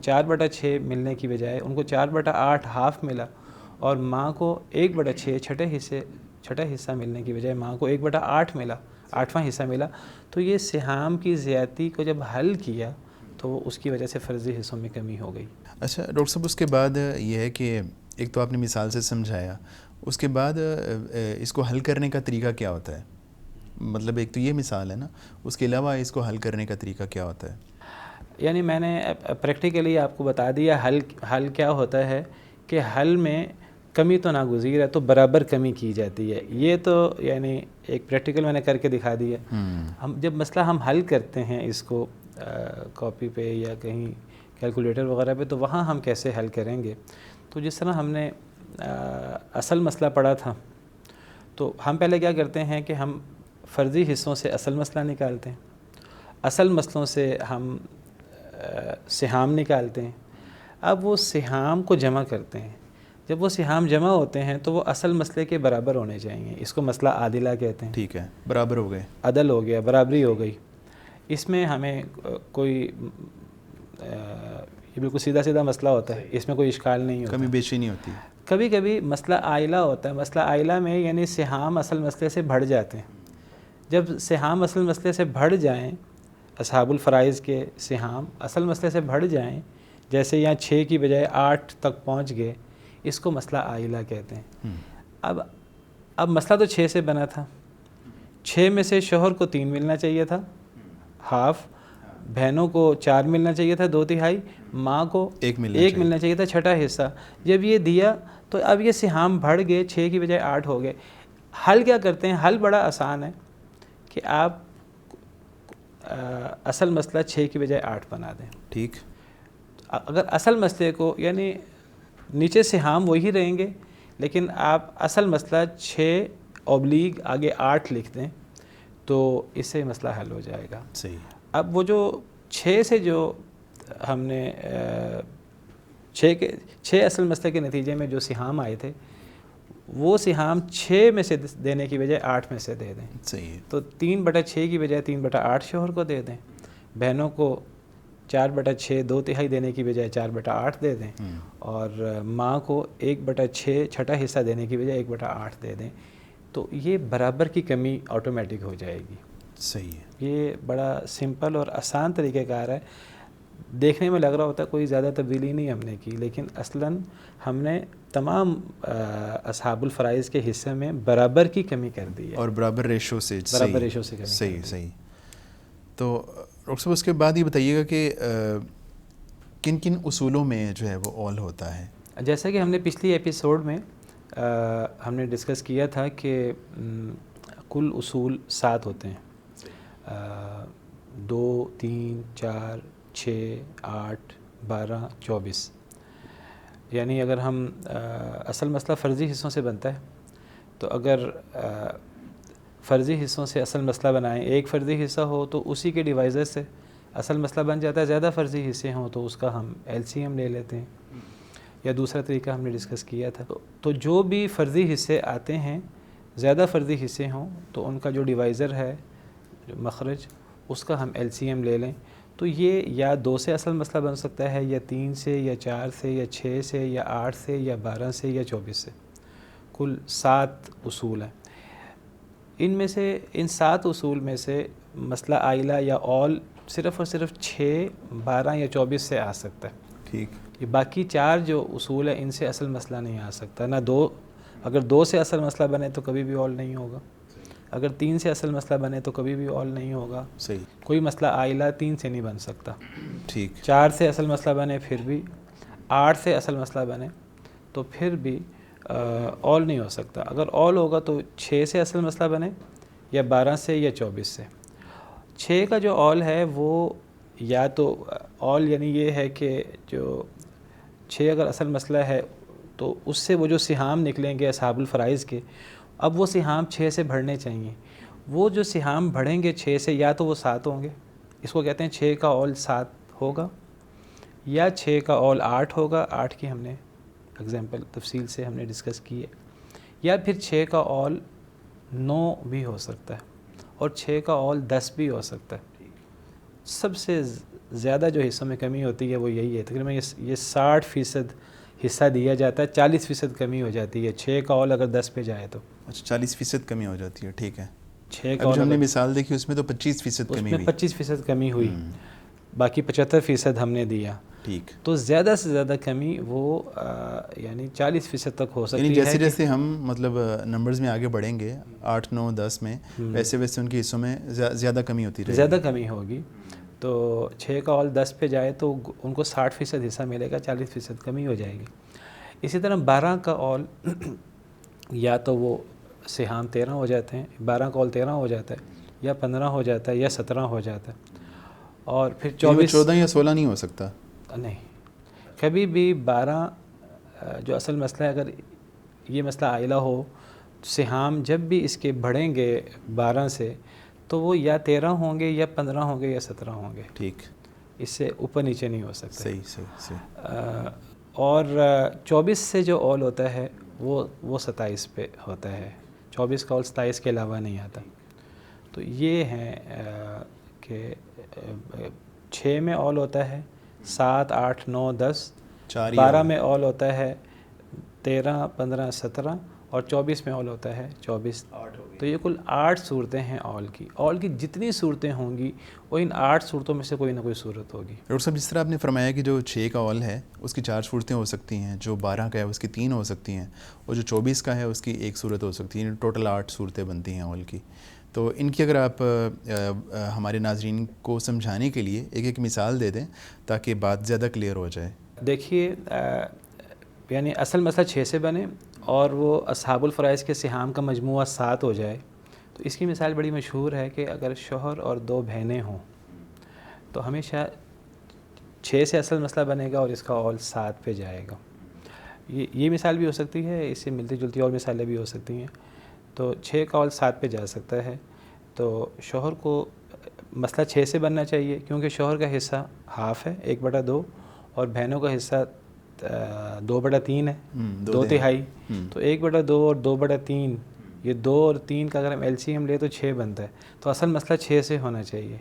4/6 ملنے کی بجائے ان کو 4/8 ہاف ملا, اور ماں کو 1/6 چھٹا حصہ ملنے کی بجائے ماں کو 1/8 ملا, 8واں حصہ ملا. تو یہ سہام کی زیادتی کو جب حل کیا تو اس کی وجہ سے فرضی حصوں میں کمی ہو گئی. اچھا ڈاکٹر صاحب, اس کے بعد یہ ہے کہ ایک تو آپ نے مثال سے سمجھایا, اس کے بعد اس کو حل کرنے کا طریقہ کیا ہوتا ہے؟ مطلب ایک تو یہ مثال ہے نا, اس کے علاوہ اس کو حل کرنے کا طریقہ کیا ہوتا ہے؟ یعنی میں نے پریکٹیکلی آپ کو بتا دیا حل کیا ہوتا ہے کہ حل میں کمی تو ناگزیر ہے تو برابر کمی کی جاتی ہے. یہ تو یعنی ایک پریکٹیکل میں نے کر کے دکھا دیا. ہم جب مسئلہ ہم حل کرتے ہیں اس کو کاپی پہ یا کہیں کیلکولیٹر وغیرہ پہ تو وہاں ہم کیسے حل کریں گے. تو جس طرح ہم نے اصل مسئلہ پڑھا تھا تو ہم پہلے کیا کرتے ہیں کہ ہم فرضی حصوں سے اصل مسئلہ نکالتے ہیں, اصل مسئلوں سے ہم سہام نکالتے ہیں. اب وہ سہام کو جمع کرتے ہیں. جب وہ سہام جمع ہوتے ہیں تو وہ اصل مسئلے کے برابر ہونے چاہیے. اس کو مسئلہ عادلہ کہتے ہیں. ٹھیک ہے, برابر ہو گئے, عدل ہو گیا, برابری ہو گئی. اس میں ہمیں کوئی یہ بالکل سیدھا مسئلہ ہوتا ہے, اس میں کوئی اشکال نہیں ہوتا, کمی بیشی نہیں ہوتی. کبھی کبھی مسئلہ عائلہ ہوتا ہے. مسئلہ عائلہ میں یعنی سہام اصل مسئلے سے بڑھ جاتے ہیں. جب سہام اصل مسئلے سے بڑھ جائیں, اصحاب الفرائض کے سہام اصل مسئلے سے بڑھ جائیں, جیسے یہاں 6 کی بجائے 8 تک پہنچ گئے, اس کو مسئلہ عائلہ کہتے ہیں. اب مسئلہ تو 6 سے بنا تھا. 6 میں سے شوہر کو 3 ملنا چاہیے تھا, ہاف. بہنوں کو 4 ملنا چاہیے تھا, 2/3. ماں کو 1 ملنا چاہیے تھا, چھٹا حصہ. جب یہ دیا تو اب یہ سہام بڑھ گئے, 6 کی بجائے 8 ہو گئے. حل کیا کرتے ہیں؟ حل بڑا آسان ہے کہ آپ اصل مسئلہ 6 کی بجائے 8 بنا دیں. ٹھیک. اگر اصل مسئلے کو یعنی نیچے سہام وہی رہیں گے لیکن آپ اصل مسئلہ 6/ آگے 8 لکھ دیں تو اس سے مسئلہ حل ہو جائے گا. صحیح. اب وہ جو 6 سے جو ہم نے 6 اصل مسئلے کے نتیجے میں جو سہام آئے تھے وہ سہام 6 میں سے دینے کی بجائے 8 میں سے دے دیں. صحیح. تو 3/6 کی بجائے 3/8 شوہر کو دے دیں. بہنوں کو 4/6 2/3 دینے کی بجائے 4/8 دے دیں. اور ماں کو 1/6 چھٹا حصہ دینے کی بجائے 1/8 دے دیں. تو یہ برابر کی کمی آٹومیٹک ہو جائے گی. صحیح ہے. یہ بڑا سمپل اور آسان طریقہ کار ہے. دیکھنے میں لگ رہا ہوتا ہے کوئی زیادہ تبدیلی نہیں ہم نے کی, لیکن اصلاً ہم نے تمام اصحاب الفرائض کے حصے میں برابر کی کمی کر دی ہے, اور برابر ریشو سے. برابر ریشو سے کمی. صحیح صحیح. تو ڈاکٹر صاحب اس کے بعد یہ بتائیے گا کہ کن کن اصولوں میں جو ہے وہ اول ہوتا ہے؟ جیسا کہ ہم نے پچھلی ایپیسوڈ میں ہم نے ڈسکس کیا تھا کہ کل اصول 7 ہوتے ہیں. 2 3 4 6 8 12 24. یعنی اگر ہم اصل مسئلہ فرضی حصوں سے بنتا ہے تو اگر فرضی حصوں سے اصل مسئلہ بنائیں, ایک فرضی حصہ ہو تو اسی کے ڈیوائزر سے اصل مسئلہ بن جاتا ہے. زیادہ فرضی حصے ہوں تو اس کا ہم LCM لے لیتے ہیں, یا دوسرا طریقہ ہم نے ڈسکس کیا تھا. تو جو بھی فرضی حصے آتے ہیں, زیادہ فرضی حصے ہوں تو ان کا جو ڈیوائزر ہے, جو مخرج, اس کا ہم LCM لے لیں. تو یہ یا 2 سے اصل مسئلہ بن سکتا ہے, یا 3 سے, یا 4 سے, یا 6 سے, یا 8 سے, یا 12 سے, یا 24 سے. کل 7 اصول ہیں. ان میں سے ان 7 اصول میں سے مسئلہ عائلہ یا اول صرف اور صرف 6 12 یا 24 سے آ سکتا ہے. ٹھیک. یہ باقی 4 جو اصول ہیں ان سے اصل مسئلہ نہیں آ سکتا. نہ 2, اگر 2 سے اصل مسئلہ بنے تو کبھی بھی اول نہیں ہوگا. اگر 3 سے اصل مسئلہ بنے تو کبھی بھی اول نہیں ہوگا. صحیح. کوئی مسئلہ عائلہ 3 سے نہیں بن سکتا. ٹھیک. 4 سے اصل مسئلہ بنے پھر بھی, 8 سے اصل مسئلہ بنے تو پھر بھی اول نہیں ہو سکتا. اگر اول ہوگا تو 6 سے اصل مسئلہ بنے, یا 12 سے, یا 24 سے. 6 کا جو اول ہے وہ یا تو اول یعنی یہ ہے کہ جو 6 اگر اصل مسئلہ ہے تو اس سے وہ جو سہام نکلیں گے اصحاب الفرائض کے, اب وہ سہام 6 سے بڑھنے چاہیے. وہ جو سہام بڑھیں گے 6 سے, یا تو وہ 7 ہوں گے, اس کو کہتے ہیں 6 کا اول 7 ہوگا, یا 6 کا اول 8 ہوگا. 8 کی ہم نے اگزامپل تفصیل سے ہم نے ڈسکس کی ہے. یا پھر 6 کا اول 9 بھی ہو سکتا ہے, اور 6 کا اول 10 بھی ہو سکتا ہے. سب سے زیادہ جو حصوں میں کمی ہوتی ہے وہ یہی ہے. تقریباً یہ 60% حصہ دیا جاتا ہے, 40% کمی ہو جاتی ہے 6 کا اول اگر 10 پہ جائے تو. اچھا, 40% کمی ہو جاتی ہے. ٹھیک ہے. 6 کا اول ہم نے مثال دیکھی اس میں تو 25% کمی ہوئی. 25% کمی ہوئی, باقی 75% ہم نے دیا. ٹھیک. تو زیادہ سے زیادہ کمی وہ یعنی 40% تک ہو سکتی ہے. یعنی جیسے جیسے ہم مطلب نمبرز میں آگے بڑھیں گے 8 9 10 میں, ویسے ویسے ان کے حصوں میں زیادہ کمی ہوتی رہے گی. زیادہ کمی ہوگی. تو 6 کا اول 10 پہ جائے تو ان کو 60% حصہ ملے گا، 40% کمی ہو جائے گی. اسی طرح 12 کا اول یا تو وہ سہام 13 ہو جاتے ہیں، 12 کا اول 13 ہو جاتا ہے، یا 15 ہو جاتا ہے، یا 17 ہو جاتا ہے. اور پھر 14 یا 16 نہیں ہو سکتا؟ نہیں، کبھی بھی 12 جو اصل مسئلہ ہے، اگر یہ مسئلہ عائلہ ہو، سہام جب بھی اس کے بڑھیں گے 12 سے تو وہ یا 13 ہوں گے، یا 15 ہوں گے، یا 17 ہوں گے. ٹھیک، اس سے اوپر نیچے نہیں ہو سکتا. صحیح. اور 24 سے جو اول ہوتا ہے وہ 27 پہ ہوتا ہے. 24 کا اول 27 کے علاوہ نہیں آتا. تو یہ ہے کہ 6 میں اول ہوتا ہے 7 8 9 10، 12 میں اول ہوتا ہے 13 15 17، اور 24 میں اول ہوتا ہے 24. تو یہ کل 8 صورتیں ہیں اول کی. اول کی جتنی صورتیں ہوں گی وہ ان 8 صورتوں میں سے کوئی نہ کوئی صورت ہوگی. ڈاکٹر صاحب، جس طرح آپ نے فرمایا کہ جو 6 کا اول ہے اس کی 4 صورتیں ہو سکتی ہیں، جو 12 کا ہے اس کی 3 ہو سکتی ہیں، اور جو 24 کا ہے اس کی 1 صورت ہو سکتی ہے. ٹوٹل 8 صورتیں بنتی ہیں اول کی. تو ان کی اگر آپ ہمارے ناظرین کو سمجھانے کے لیے ایک مثال دے دیں تاکہ بات زیادہ کلیئر ہو جائے. دیکھیے، یعنی اصل مسئلہ 6 سے بنے اور وہ اصحاب الفرائض کے سہام کا مجموعہ 7 ہو جائے. تو اس کی مثال بڑی مشہور ہے کہ اگر شوہر اور 2 بہنیں ہوں تو ہمیشہ 6 سے اصل مسئلہ بنے گا اور اس کا اول 7 پہ جائے گا. یہ مثال بھی ہو سکتی ہے، اس سے ملتی جلتی اور مثالیں بھی ہو سکتی ہیں. تو 6 کا اول 7 پہ جا سکتا ہے. تو شوہر کو مسئلہ 6 سے بننا چاہیے، کیونکہ شوہر کا حصہ ہاف ہے 1/2، اور بہنوں کا حصہ 2/3 ہے، 2/3. تو 1/2 اور 2/3، یہ 2 اور 3 کا اگر ہم LCM لیں تو 6 بنتا ہے. تو اصل مسئلہ 6 سے ہونا چاہیے.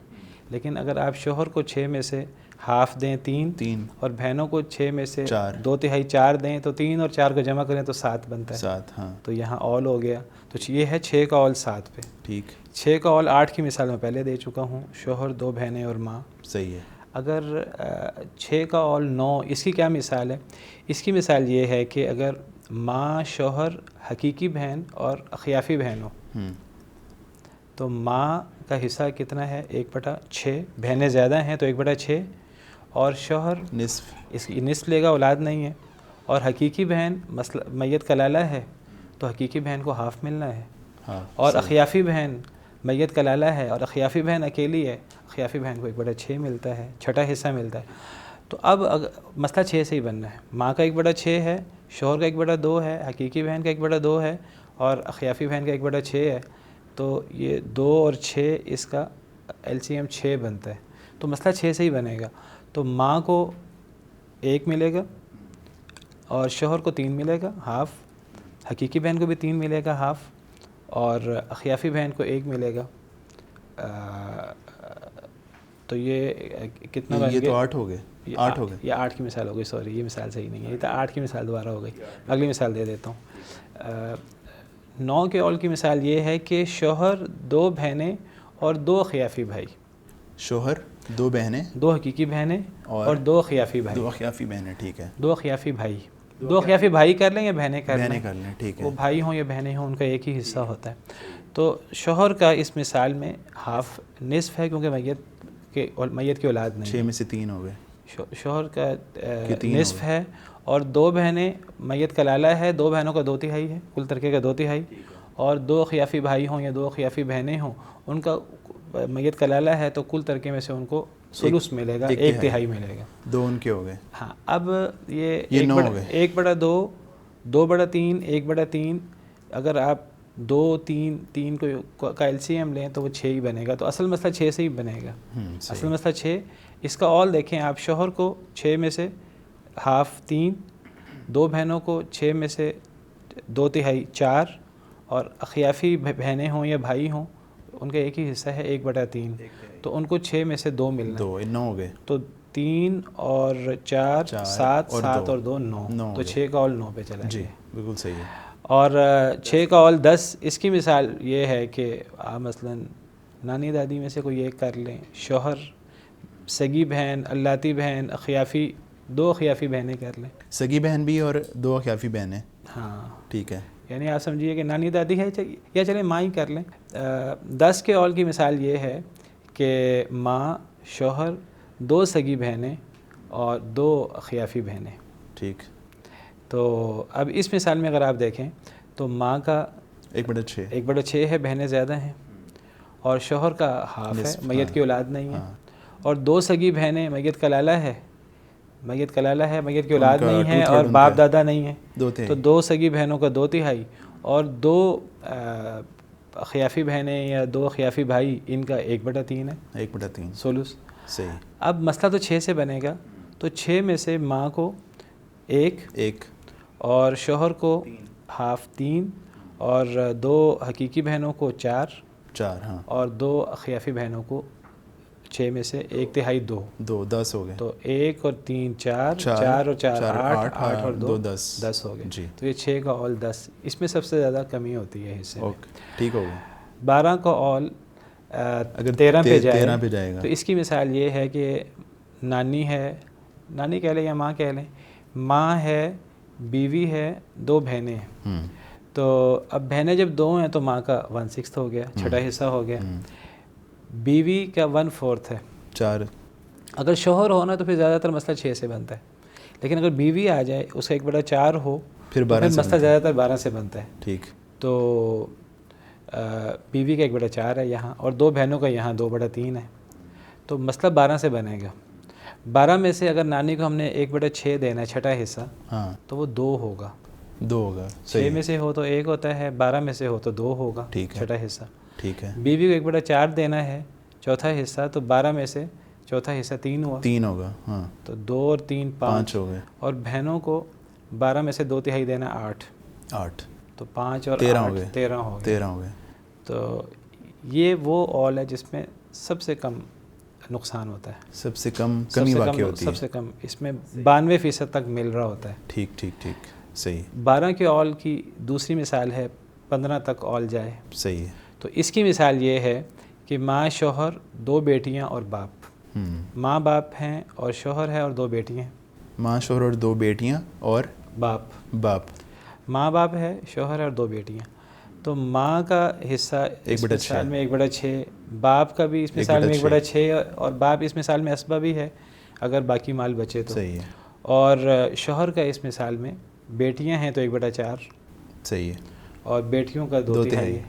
لیکن اگر آپ شوہر کو 6 میں سے ہاف دیں 3، اور بہنوں کو 6 میں سے 2/3 4 دیں تو 3 اور 4 کو جمع کریں تو 7 بنتا ہے. 7، ہاں. تو یہاں اول ہو گیا. تو یہ ہے 6 کا اول 7 پہ. ٹھیک. 6 کا اول 8 کی مثال میں پہلے دے چکا ہوں، شوہر 2 بہنیں اور ماں. صحیح ہے. اگر 6 کا اول 9، اس کی کیا مثال ہے؟ اس کی مثال یہ ہے کہ اگر ماں، شوہر، حقیقی بہن اور اخیافی بہن ہو، تو ماں کا حصہ کتنا ہے؟ 1/6. بہنیں زیادہ ہیں تو 1/6، اور شوہر نصف. اس کی نصف لے گا، اولاد نہیں ہے. اور حقیقی بہن میت کلالہ ہے تو حقیقی بہن کو ہاف ملنا ہے. اور اخیافی بہن میت کلالہ ہے اور اخیافی بہن اکیلی ہے، اخیافی بہن کو 1/6 ملتا ہے، چھٹا حصہ ملتا ہے. تو اب مسئلہ 6 سے ہی بننا ہے. ماں کا 1/6 ہے، شوہر کا 1/2 ہے، حقیقی بہن کا 1/2 ہے، اور اخیافی بہن کا 1/6 ہے. تو یہ 2 اور 6، اس کا LCM 6 بنتا ہے. تو مسئلہ 6 سے ہی بنے گا. تو ماں کو 1 ملے گا، اور شوہر کو 3 ملے گا ہاف، حقیقی بہن کو بھی 3 ملے گا ہاف، اور اخیافی بہن کو 1 ملے گا. تو یہ کتنا بن گیا؟ یہ تو 8 ہو گئے. 8 ہو گئے. یہ 8 کی مثال ہو گئی. سوری، یہ مثال صحیح نہیں ہے. یہ تو 8 کی مثال دوبارہ ہو گئی. اگلی مثال دے دیتا ہوں. 9 کے اول کی مثال یہ ہے کہ شوہر 2 بہنیں اور 2 اخیافی بھائی. شوہر 2 بہنیں، 2 حقیقی بہنیں اور 2 اخیافی بھائی. 2 اخیافی بہنیں. ٹھیک ہے. 2 اخیافی بھائی. 2 اخیافی بھائی کر لیں یا بہنیں کر لیں؟ بہنیں کر لیں. ٹھیک ہے. وہ بھائی ہوں یا بہنیں ہوں، ان کا ایک ہی حصہ ہوتا ہے. تو شوہر کا اس مثال میں ہاف نصف ہے، کیونکہ میت کی اولاد نہیں. 6 میں سے 3 ہو گئے. شوہر کا نصف ہے، اور 2 بہنیں میت کلالہ ہے، 2 بہنوں کا 2/3 ہے، کل ترکے کا 2/3. اور 2 اخیافی بھائی ہوں یا 2 اخیافی بہنیں ہوں، ان کا میت کلالہ ہے تو کل ترکے میں سے ان کو ثلث ملے گا، 1/3 ملے گا. 2 ان کے ہو گئے. ہاں. اب یہ 1/2 2/3 1/3. اگر آپ 2 3 کو کا LCM لیں تو وہ 6 ہی بنے گا. تو اصل مسئلہ 6 سے ہی بنے گا. اصل مسئلہ 6. اس کا اول دیکھیں آپ، شوہر کو 6 میں سے ہاف 3، 2 بہنوں کو 6 میں سے 2/3 4، اور اخیافی بہنیں ہوں یا بھائی ہوں ان کا ایک ہی حصہ ہے 1/3. تو ان کو 6 میں سے 2 ملنا. 2 9 ہو گئے. تو 3 اور 4 7 7 اور 2 9. تو 6 کا اول 9 پہ چلا. جی بالکل صحیح ہے. اور 6 کا اول 10. اس کی مثال یہ ہے کہ آپ مثلا نانی دادی میں سے کوئی ایک کر لیں، شوہر، سگی بہن، اللاتی بہن، اخیافی، 2 اخیافی بہنیں کر لیں. سگی بہن بھی اور 2 اخیافی بہنیں. ہاں ٹھیک ہے. یعنی آپ سمجھیے کہ نانی دادی ہے یا چلیں ماں ہی کر لیں. 10 کے اول کی مثال یہ ہے کہ ماں، شوہر، 2 سگی بہنیں اور 2 خیافی بہنیں. ٹھیک. تو اب اس مثال میں اگر آپ دیکھیں تو ماں کا 1/6 ہے، بہنیں زیادہ ہیں، اور شوہر کا ہاف ہے، میت کی اولاد نہیں ہے. اور 2 سگی بہنیں، میت کا لالا ہے، میت کی اولاد نہیں ہے اور باپ دادا نہیں ہے. تو 2 سگی بہنوں کا 2/3 اور 2 خیافی بہنیں یا 2 خیافی بھائی، ان کا 1/3 ہے. 1/3 سولس. صحیح. اب مسئلہ تو 6 سے بنے گا. تو 6 میں سے ماں کو 1 اور شوہر کو ہاف 3 اور 2 حقیقی بہنوں کو 4 ہاں، اور 2 خیافی بہنوں کو 6 میں سے 1/3 2 10 ہو گئے. تو 1 اور 3 4 4 اور 4 8 8 اور 2 10 ہو گئے. جی. تو یہ 6 کا اول 10. اس میں سب سے زیادہ کمی ہوتی ہے حصے میں. ٹھیک ہو گیا. 12 کا اول اگر 13 پہ جائے گا تو اس کی مثال یہ ہے کہ نانی ہے، نانی کہہ لیں یا ماں کہہ لیں، ماں ہے، بیوی ہے، 2 بہنیں ہیں. تو اب بہنیں جب 2 ہیں تو ماں کا 1/6 ہو گیا، چھٹا حصہ ہو گیا. بیوی کا 1/4 ہے. 4. اگر شوہر ہونا تو پھر زیادہ تر مسئلہ 6 سے بنتا ہے، لیکن اگر بیوی آ جائے، اس کا 1/4 ہو تو پھر مسئلہ زیادہ تر 12 سے بنتا ہے. ٹھیک. تو بیوی کا 1/4 ہے یہاں، اور 2 بہنوں کا یہاں 2/3 ہے. تو مسئلہ 12 سے بنے گا. 12 میں سے اگر نانی کو ہم نے 1/6 دینا ہے، چھٹا حصہ، تو وہ 2 ہوگا. 6 میں سے ہو تو 1 ہوتا ہے، 12 میں سے ہو تو 2 ہوگا چھٹا حصہ. ٹھیک ہے. بیوی کو 1/4 دینا ہے، چوتھا حصہ، تو 12 میں سے چوتھا حصہ 3 ہوا. 3 ہوگا. ہاں. تو 2 اور 3 5 ہو گئے. اور بہنوں کو 12 میں سے 2/3 دینا 8 تو 5 اور 8 13 ہو گئے. تو یہ وہ اول ہے جس میں سب سے کم نقصان ہوتا ہے، سب سے کم کمی واقع ہوتی ہے. سب سے کم اس میں 92% تک مل رہا ہوتا ہے. ٹھیک. صحیح. 12 کے اول کی دوسری مثال ہے 15 تک اول جائے. صحیح ہے. تو اس کی مثال یہ ہے کہ ماں، شوہر، 2 بیٹیاں اور باپ. ماں باپ ہیں اور شوہر ہے اور 2 بیٹیاں. ماں، شوہر اور 2 بیٹیاں اور باپ. ماں باپ ہے، شوہر ہے اور 2 بیٹیاں. تو ماں کا حصہ اس مثال میں 1/6، باپ کا بھی اس مثال میں 1/6 اور باپ اس مثال میں اسبہ بھی ہے اگر باقی مال بچے تو. صحیح ہے. اور شوہر کا اس مثال میں بیٹیاں ہیں تو 1/4. صحیح ہے. اور بیٹیوں کا 2/3 ہے.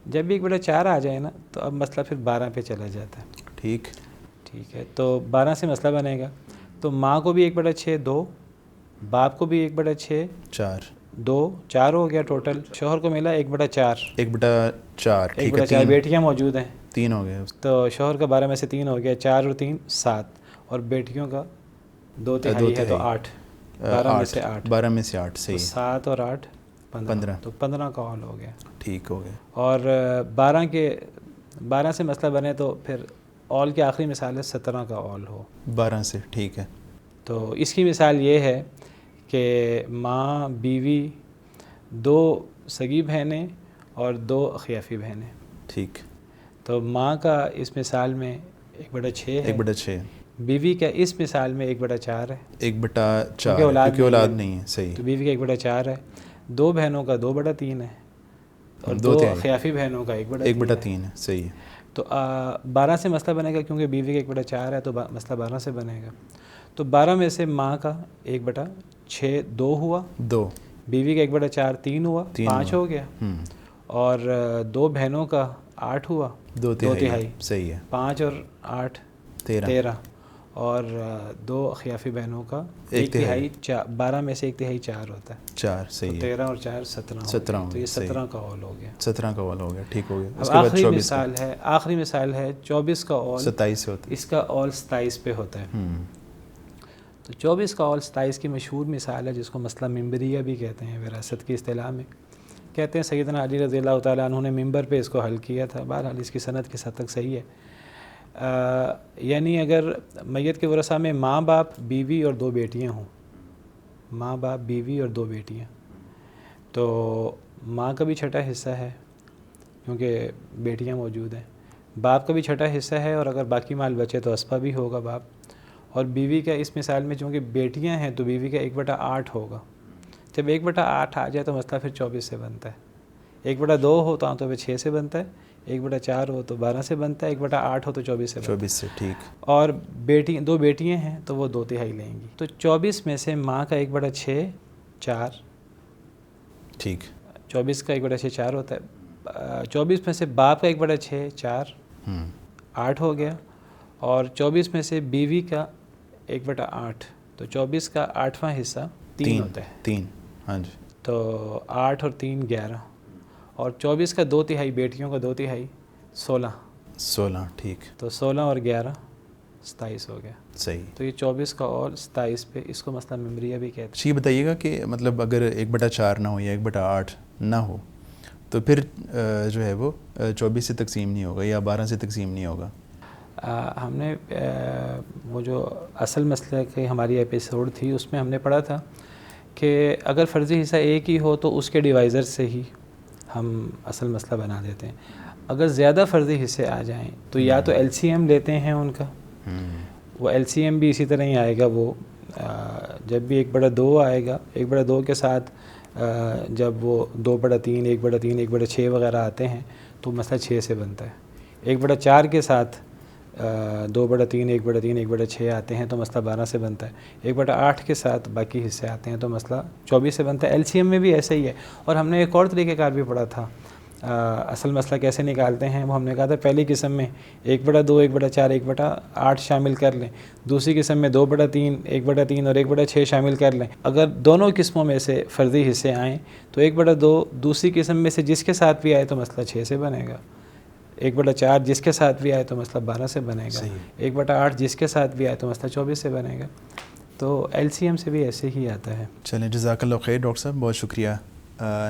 جب بھی 1/4 آ جائے نا تو اب مسئلہ پھر 12 پہ چلا جاتا ہے. ٹھیک ہے. تو 12 سے مسئلہ بنے گا. تو ماں کو بھی 1/6 2، باپ کو بھی 1/6 2 4 ہو گیا ٹوٹل. شوہر کو ملا 1/4. 1/4 بیٹیاں موجود ہیں 3 ہو گئے. تو شوہر کا 12 میں سے 3 ہو گیا، 4 اور 3 7 اور بیٹیوں کا 2/3 ہے تو 8. 12 میں سے 8 صحیح. 7 اور 8 15 تو 15 کا اول ہو گیا. ٹھیک ہو گیا. اور 12 سے مسئلہ بنے تو پھر اول کی آخری مثال ہے 17 کا اول ہو 12 سے. ٹھیک ہے. تو اس کی مثال یہ ہے کہ ماں، بیوی، 2 سگی بہنیں اور 2 خیافی بہنیں. ٹھیک. تو ماں کا اس مثال میں 1/6 ہے. 1/6. بیوی کا اس مثال میں 1/4 ہے. 1/4 کیونکہ اولاد نہیں ہے. صحیح. تو بیوی کا 1/4 ہے. 2 بہنوں کا 2/3 ہے اور 2 خیافی بہنوں کا 1/3 ہے. صحیح ہے. تو 12 سے مسئلہ بنے گا کیونکہ بیوی کا 1/4 ہے تو مسئلہ 12 سے بنے گا. تو 12 میں سے ماں کا 1/6 2 ہوا، بیوی کا 1/4 3 ہوا، 5 ہو گیا. اور 2 بہنوں کا 8 ہوا 2/3. صحیح ہے. 5 اور 8 13 اور 2 خیافی بہنوں کا 1/3. 12 میں سے 1/3 4 ہوتا ہے. 4. صحیح ہے. 13 اور 4 17 تو یہ 17 کا اول ہو گیا. 17 کا اول ہو گیا. ٹھیک ہو گیا. اب آخری مثال ہے 24 کا اول. 27 سے ہوتا ہے. اس کا اول 27 پہ ہوتا ہے. تو 24 کا اول 27 کی مشہور مثال ہے جس کو مسئلہ ممبریہ بھی کہتے ہیں وراثت کی اصطلاح میں. کہتے ہیں سیدنا علی رضی اللہ تعالیٰ عنہ نے ممبر پہ اس کو حل کیا تھا. بہرحال اس کی سند کس حد تک صحیح ہے. یعنی اگر میت کے ورثہ میں ماں باپ، بیوی اور 2 بیٹیاں ہوں، ماں باپ، بیوی اور 2 بیٹیاں، تو ماں کا بھی چھٹا حصہ ہے کیونکہ بیٹیاں موجود ہیں. باپ کا بھی چھٹا حصہ ہے اور اگر باقی مال بچے تو اسبہ بھی ہوگا باپ. اور بیوی کا اس مثال میں چونکہ بیٹیاں ہیں تو بیوی کا 1/8 ہوگا. جب 1/8 آ جائے تو مسئلہ پھر 24 سے بنتا ہے. 1/2 ہو تو عام طور پہ 6 سے بنتا ہے. 1/4 ہو تو 12 سے بنتا ہے, 1/8 ہو تو 24 سے بنتا ہے. 24 سے, ٹھیک. اور دو بیٹیاں ہیں تو وہ 2/3 لیں گی. تو 24 میں سے ماں کا 1/6 4, ٹھیک. 24 کا 1/6 4 ہوتا ہے. 24 میں سے باپ کا 1/6 4, 8 ہو گیا. اور 24 میں سے بیوی کا 1/8, تو 24 کا 8واں حصہ 3 ہوتا ہے. 3, ہاں جی. تو 8 اور 3 11, اور 24 کا 2/3 بیٹیوں کا 2/3 16, ٹھیک. تو 16 اور 11 27 ہو گیا. صحیح. تو یہ 24 کا اور 27 پہ, اس کو مسئلہ ممریہ بھی کہتے ہیں. یہ بتائیے گا کہ مطلب اگر 1/4 نہ ہو یا 1/8 نہ ہو تو پھر جو ہے وہ 24 سے تقسیم نہیں ہوگا یا 12 سے تقسیم نہیں ہوگا. ہم نے وہ جو اصل مسئلہ کی ہماری ایپیسوڈ تھی اس میں ہم نے پڑھا تھا کہ اگر فرضی حصہ ایک ہی ہو تو اس کے ڈیوائزر سے ہی ہم اصل مسئلہ بنا دیتے ہیں. اگر زیادہ فرضی حصے آ جائیں تو یا تو ایل سی ایم لیتے ہیں ان کا, وہ ایل سی ایم بھی اسی طرح ہی آئے گا. وہ جب بھی 1/2 آئے گا, 1/2 کے ساتھ جب وہ 2/3 1/3 1/6 وغیرہ آتے ہیں تو مسئلہ 6 سے بنتا ہے. 1/4 کے ساتھ 2/3 1/3 1/6 آتے ہیں تو مسئلہ 12 سے بنتا ہے. 1/8 کے ساتھ باقی حصے آتے ہیں تو مسئلہ 24 سے بنتا ہے. ایل سی ایم میں بھی ایسا ہی ہے. اور ہم نے ایک اور طریقہ کار بھی پڑھا تھا, اصل مسئلہ کیسے نکالتے ہیں. وہ ہم نے کہا تھا پہلی قسم میں 1/2 1/4 1/8 شامل کر لیں, دوسری قسم میں 2/3 1/3 اور 1/6 شامل کر لیں. اگر دونوں قسموں میں سے فرضی حصے آئیں تو 1/2 دوسری قسم میں سے جس کے ساتھ بھی آئے تو مسئلہ 6 سے بنے گا. 1/4 جس کے ساتھ بھی آئے تو مسئلہ 12 سے بنے گا. 1/8 جس کے ساتھ بھی آئے تو مسئلہ 24 سے بنے گا. تو ایل سی ایم سے بھی ایسے ہی آتا ہے. چلیں, جزاک اللہ خیر ڈاکٹر صاحب, بہت شکریہ.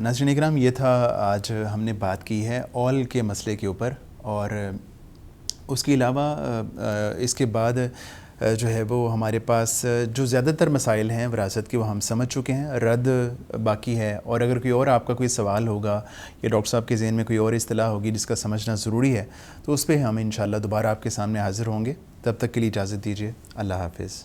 ناظرین اکرام, یہ تھا آج ہم نے بات کی ہے اول کے مسئلے کے اوپر, اور اس کے علاوہ اس کے بعد جو ہے وہ ہمارے پاس جو زیادہ تر مسائل ہیں وراثت کے وہ ہم سمجھ چکے ہیں, رد باقی ہے. اور اگر کوئی اور آپ کا کوئی سوال ہوگا یا ڈاکٹر صاحب کے ذہن میں کوئی اور اصطلاح ہوگی جس کا سمجھنا ضروری ہے تو اس پہ ہم انشاءاللہ دوبارہ آپ کے سامنے حاضر ہوں گے. تب تک کے لیے اجازت دیجیے. اللہ حافظ.